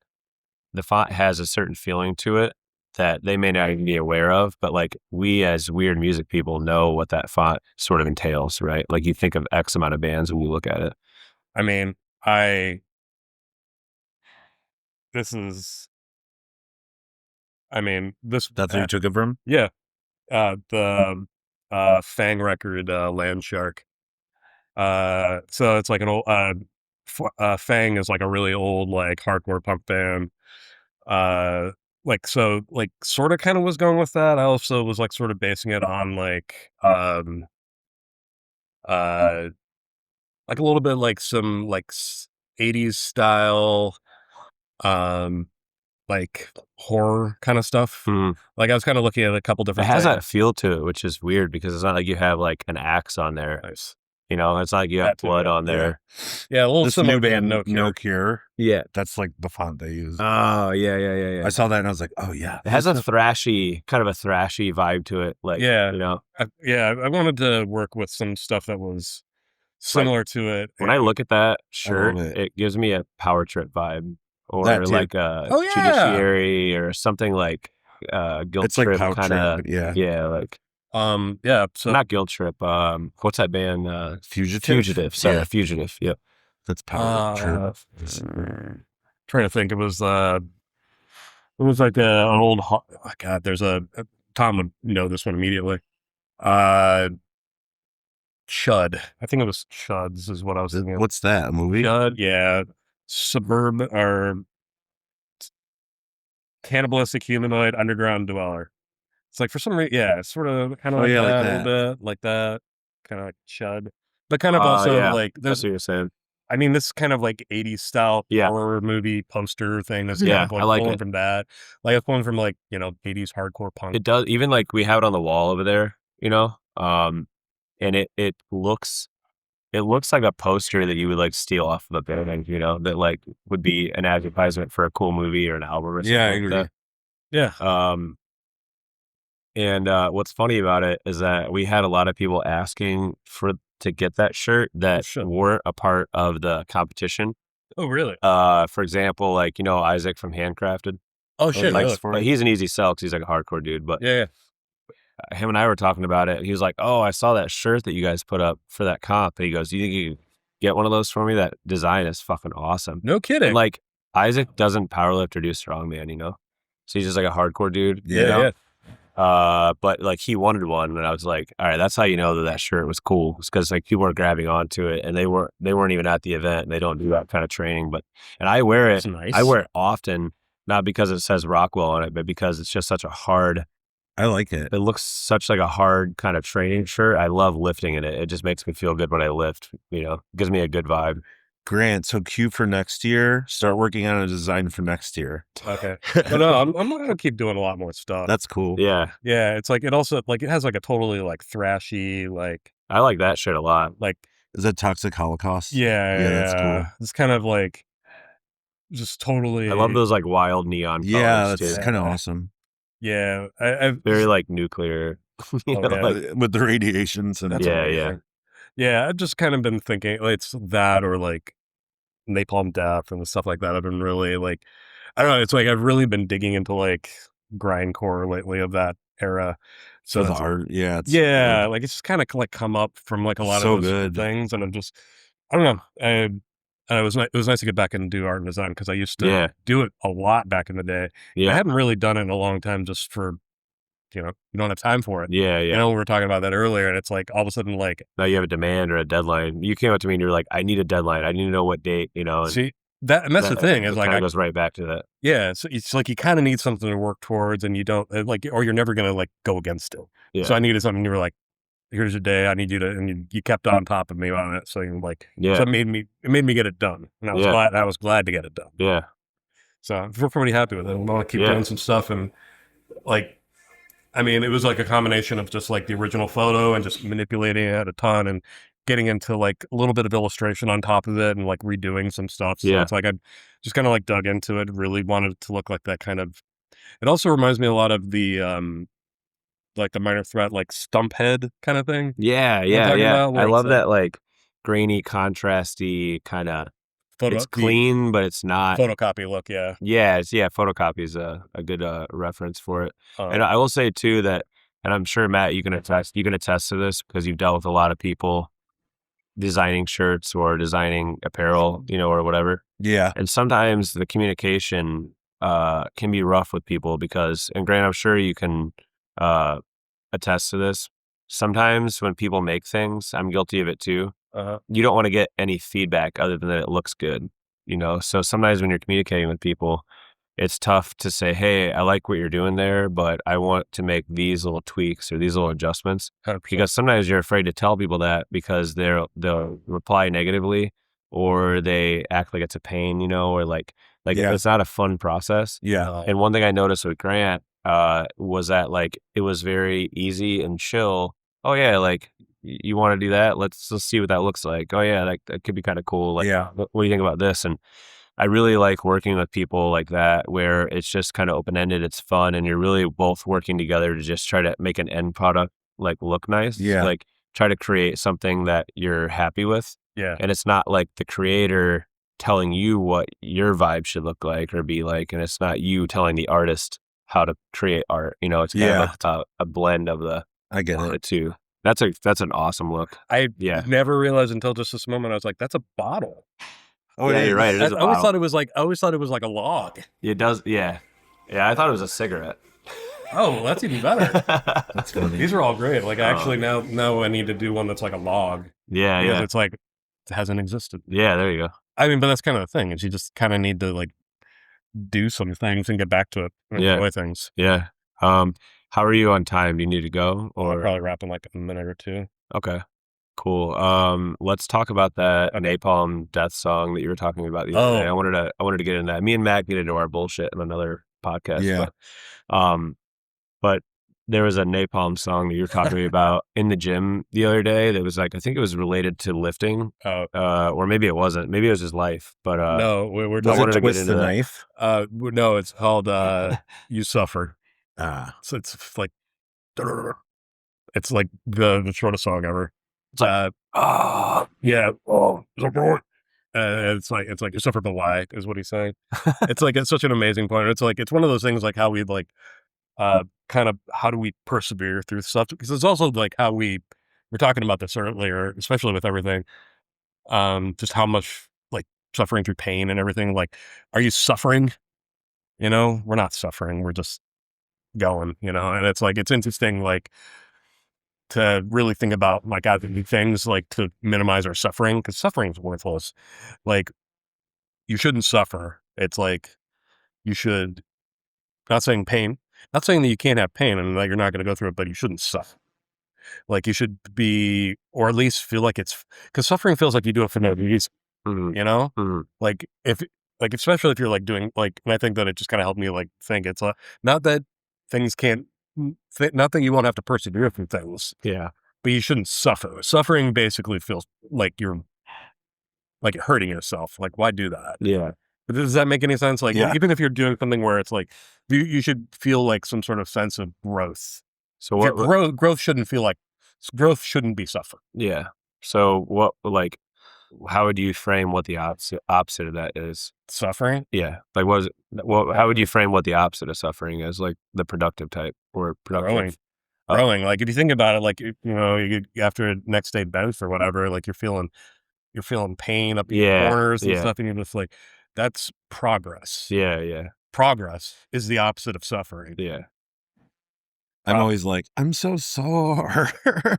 has a certain feeling to it that they may not even be aware of, but like we as weird music people know what that font sort of entails, right? Like you think of X amount of bands when you look at it. I mean, that's where you took it from? Yeah. The Fang record, Land Shark. So it's like an old, Fang is like a really old, like hardcore punk band. Sort of kind of was going with that. I also was like sort of basing it on like a little bit like some like 80s style, like horror kind of stuff. Mm-hmm. Like I was kind of looking at a couple different. It has that feel to it, which is weird because it's not like you have like an axe on there. Nice. It's not like you have blood on there. Yeah, a little this similar new band, No Cure. Yeah, that's like the font they use. Oh yeah. I saw that and I was like, oh yeah, it has a thrashy vibe to it. Like I wanted to work with some stuff that was similar to it. When I look at that shirt, it gives me a Power Trip vibe, or like a Judiciary or something like Guilt Trip kind of. So not Guilt Trip. What's that band? Fugitive. Sorry, Fugitive. Yep. That's Power Trip. Trying to think. It was like an old. Oh God, there's a Tom would know this one immediately. Chud. I think it was Chuds is what I was thinking. What's that? A movie? Chud. Yeah. Suburban or cannibalistic humanoid underground dweller. It's like for some reason, yeah, it's sort of kind of like yeah, that, like a that. little bit like that, kind of like Chud, but kind of also Yeah, like that's there's. what you're saying. I mean, this kind of like 80s style Yeah. horror movie poster thing. That's Yeah, kind of like I like pulling it. from that, like it's pulling from like 80s hardcore punk. It does. Even like we have it on the wall over there, and it looks like a poster that you would like steal off of a building, that like would be an advertisement for a cool movie or an album or something. Yeah, I like agree. that. Yeah. And what's funny about it is that we had a lot of people asking to get that shirt that weren't a part of the competition. Oh, really? For example, like Isaac from Handcrafted. Oh shit! Like, Really? he's an easy sell because he's like a hardcore dude. But Yeah. him and I were talking about it. He was like, "Oh, I saw that shirt that you guys put up for that comp." And he goes, "You think you could get one of those for me? That design is fucking awesome." No kidding. And like Isaac doesn't powerlift or do strongman, so he's just like a hardcore dude. Yeah. But like he wanted one, and I was like, all right, that's how you know that shirt was cool. It's because like people were grabbing onto it, and they weren't even at the event, and they don't do that kind of training. And I wear it. Nice. I wear it often, not because it says Rockwell on it, but because it's just such a hard. I like it. It looks such like a hard kind of training shirt. I love lifting in it. It just makes me feel good when I lift. Gives me a good vibe. Grant, so cue for next year. Start working on a design for next year. Okay. But no, I'm gonna keep doing a lot more stuff. That's cool. Yeah. Yeah. It's like it also like it has like a totally like thrashy like. I like that shit a lot. Like. Is that Toxic Holocaust? Yeah. That's cool. It's kind of like. Just totally. I love those like wild neon colors. Yeah, too. that's kind of awesome. Yeah, I very like nuclear. Like, with the radiations and yeah. I've just kind of been thinking it's that or like Napalm Death and stuff like that. I've been really like, I don't know. It's like I've really been digging into like grindcore lately of that era. So the art, like it's just kind of like come up from like a lot of those things, and I'm just, I don't know. And it was nice to get back and do art and design because I used to do it a lot back in the day. Yeah, I haven't really done it in a long time, just for you don't have time for it. Yeah. We were talking about that earlier, and it's like all of a sudden, like now you have a demand or a deadline. You came up to me and you're like, "I need a deadline. I need to know what date." And see that's the thing is like it goes right back to that. Yeah, so it's like you kind of need something to work towards, and you don't like, or you're never gonna like go against it. Yeah. So I needed something. You were like, "Here's your day. I need you to," and you kept on top of me on it. So you're like, so it made me get it done, and I was glad to get it done. Yeah. So we're pretty happy with it. I'm gonna keep doing some stuff, and like, I mean, it was like a combination of just like the original photo and just manipulating it a ton and getting into like a little bit of illustration on top of it and like redoing some stuff. So it's like I just kind of like dug into it, really wanted it to look like that kind of. It also reminds me a lot of the like the Minor Threat like stump head kind of thing. Yeah. I love that like grainy, contrasty kind of. It's clean, but it's not photocopy look. Yeah. Photocopy is a good reference for it. And I will say too that, and I'm sure Matt, you can attest to this because you've dealt with a lot of people designing shirts or designing apparel, or whatever. Yeah. And sometimes the communication can be rough with people because, and Grant, I'm sure you can attest to this. Sometimes when people make things, I'm guilty of it too. You don't want to get any feedback other than that it looks good, So sometimes when you're communicating with people, it's tough to say, "Hey, I like what you're doing there, but I want to make these little tweaks or these little adjustments." 100%. Because sometimes you're afraid to tell people that because they'll reply negatively or they act like it's a pain, or like it's not a fun process. Yeah. And one thing I noticed with Grant was that like it was very easy and chill. Oh yeah, like you want to do that? Let's see what that looks like. Oh yeah, that could be kind of cool. Like, what do you think about this? And I really like working with people like that, where it's just kind of open ended. It's fun, and you're really both working together to just try to make an end product like look nice. Yeah, like try to create something that you're happy with. Yeah, and it's not like the creator telling you what your vibe should look like or be like, and it's not you telling the artist how to create art. It's kind of a blend of the. I get it too. That's an awesome look. I never realized until just this moment. I was like, "That's a bottle." Oh yeah, you're right. It is a bottle. I always thought it was like a log. It does. Yeah. I thought it was a cigarette. Oh, well, that's even better. That's funny. These are all great. Like actually now I need to do one that's like a log. Yeah. It's like it hasn't existed. Yeah, there you go. I mean, but that's kind of the thing is you just kind of need to like do some things and get back to it and enjoy things. Yeah. How are you on time? Do you need to go? Or I'll probably wrap in like a minute or two. Okay. Cool. Let's talk about that Napalm Death song that you were talking about the other day. I wanted to get into that. Me and Matt get into our bullshit in another podcast. Yeah. But there was a Napalm song that you were talking to me about in the gym the other day that was like, I think it was related to lifting. Or maybe it wasn't. Maybe it was his life. But no, we're talking about Twist the Knife. No, it's called You Suffer. So it's like the shortest song ever. It's like it's like you suffer, but why is what he's saying. It's such an amazing point. It's one of those things like how we like kind of how do we persevere through stuff, because it's also like how we're talking about this earlier, especially with everything, just how much like suffering through pain and everything. Like, are you suffering? We're not suffering. We're just going. And it's like it's interesting like to really think about like how to do things like to minimize our suffering, because suffering is worthless. Like, you shouldn't suffer. It's like you should, not saying that you can't have pain and that you're not going to go through it, but you shouldn't suffer. Like, you should be, or at least feel like because suffering feels like you do it for no reason. Like especially if you're like doing like, and I think that it just kind of helped me like think it's not that things can't, not that you won't have to persevere through things. Yeah. But you shouldn't suffer. Suffering basically feels like you're like hurting yourself. Like, why do that? Yeah. But does that make any sense? Like, even if you're doing something where it's like, you should feel like some sort of sense of growth. So growth shouldn't feel like, growth shouldn't be suffering. Yeah. So how would you frame what the opposite of that is? Suffering? Yeah. Like, how would you frame what the opposite of suffering is? Like the productive type or productive? Growing. Like, if you think about it, like, after a next day bench or whatever, like you're feeling pain up in your corners and stuff, and you're just like, that's progress. Yeah. Yeah. Progress is the opposite of suffering. Yeah. I'm always like, I'm so sore.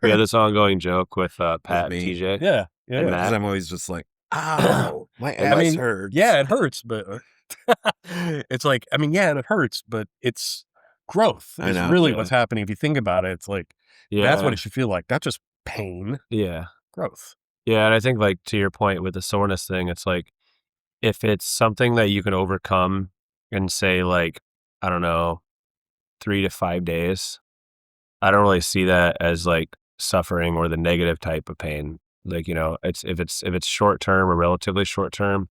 We had this ongoing joke with Pat and TJ. Yeah. Because I'm always just like, ow, my ass hurts. Yeah, it hurts, but it's like, it hurts, but it's growth. It's really what's happening. If you think about it, it's like, that's what it should feel like. Not just pain. Yeah. Growth. Yeah, and I think like to your point with the soreness thing, it's like, if it's something that you can overcome in say like, I don't know, 3 to 5 days, I don't really see that as like suffering or the negative type of pain. Like, it's if it's short term or relatively short term,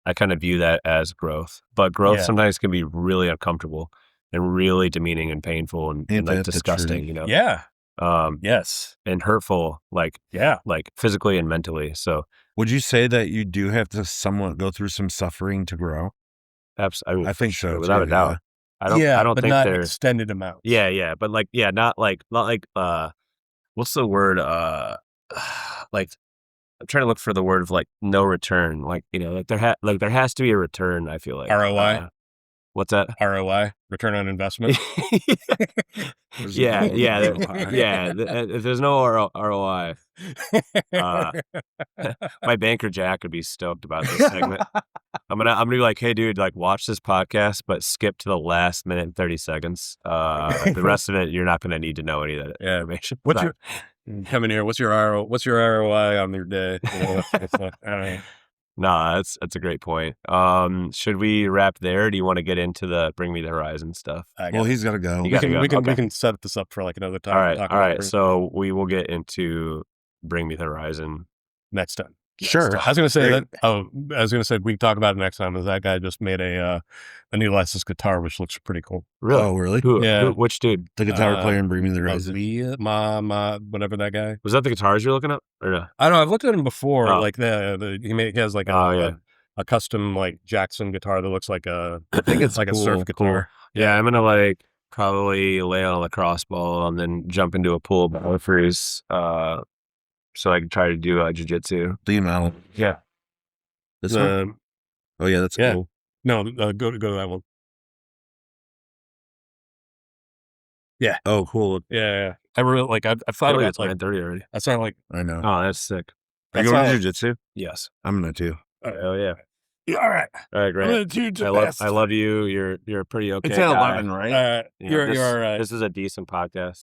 I kind of view that as growth. But growth sometimes can be really uncomfortable and really demeaning and painful and like disgusting, Yeah. Yes. And hurtful, like physically and mentally. So would you say that you do have to somewhat go through some suffering to grow? Absolutely. I think so, without a doubt. I don't but think not they're extended amounts. Yeah, but like not like what's the word? Like, I'm trying to look for the word of like no return. Like, like there has to be a return, I feel like. ROI. What's that? ROI, return on investment. Yeah. If there's no ROI, my banker Jack would be stoked about this segment. I'm gonna be like, hey dude, like watch this podcast, but skip to the last minute and 30 seconds. The rest of it, you're not gonna need to know any of that information. Come in here. What's your ROI on your day? No, that's a great point. Should we wrap there? Or do you want to get into the Bring Me the Horizon stuff? Well, he's got to go. We can set this up for like another time. All right. So we will get into Bring Me the Horizon next time. Sure. I was going to say that. I was going to say we can talk about it next time. Because that guy just made a new Lassus guitar, which looks pretty cool. Really? Oh, really? Which dude? The guitar player in Bring Me the Horizon. Whatever that guy. Was that the guitars you're looking up? Or no? I don't know. I've looked at him before. Like he has like a custom like Jackson guitar that looks like I think it's like a surf guitar. Cool. Yeah, I'm gonna like probably lay on a lacrosse ball and then jump into a pool of buffers. So I can try to do jiu-jitsu. The model. Yeah. This one? Oh, yeah, that's cool. No, go to that one. Yeah. Oh, cool. Yeah. I really like. I thought about it's like 9:30 already. I sound like. I know. Oh, that's sick. Are you going to jiu-jitsu? Yes. I'm gonna too. Oh yeah. All right. All right, I'm Grant. gonna tune to I love you. You're a pretty okay It's at guy. 11, right? You're all right. This is a decent podcast.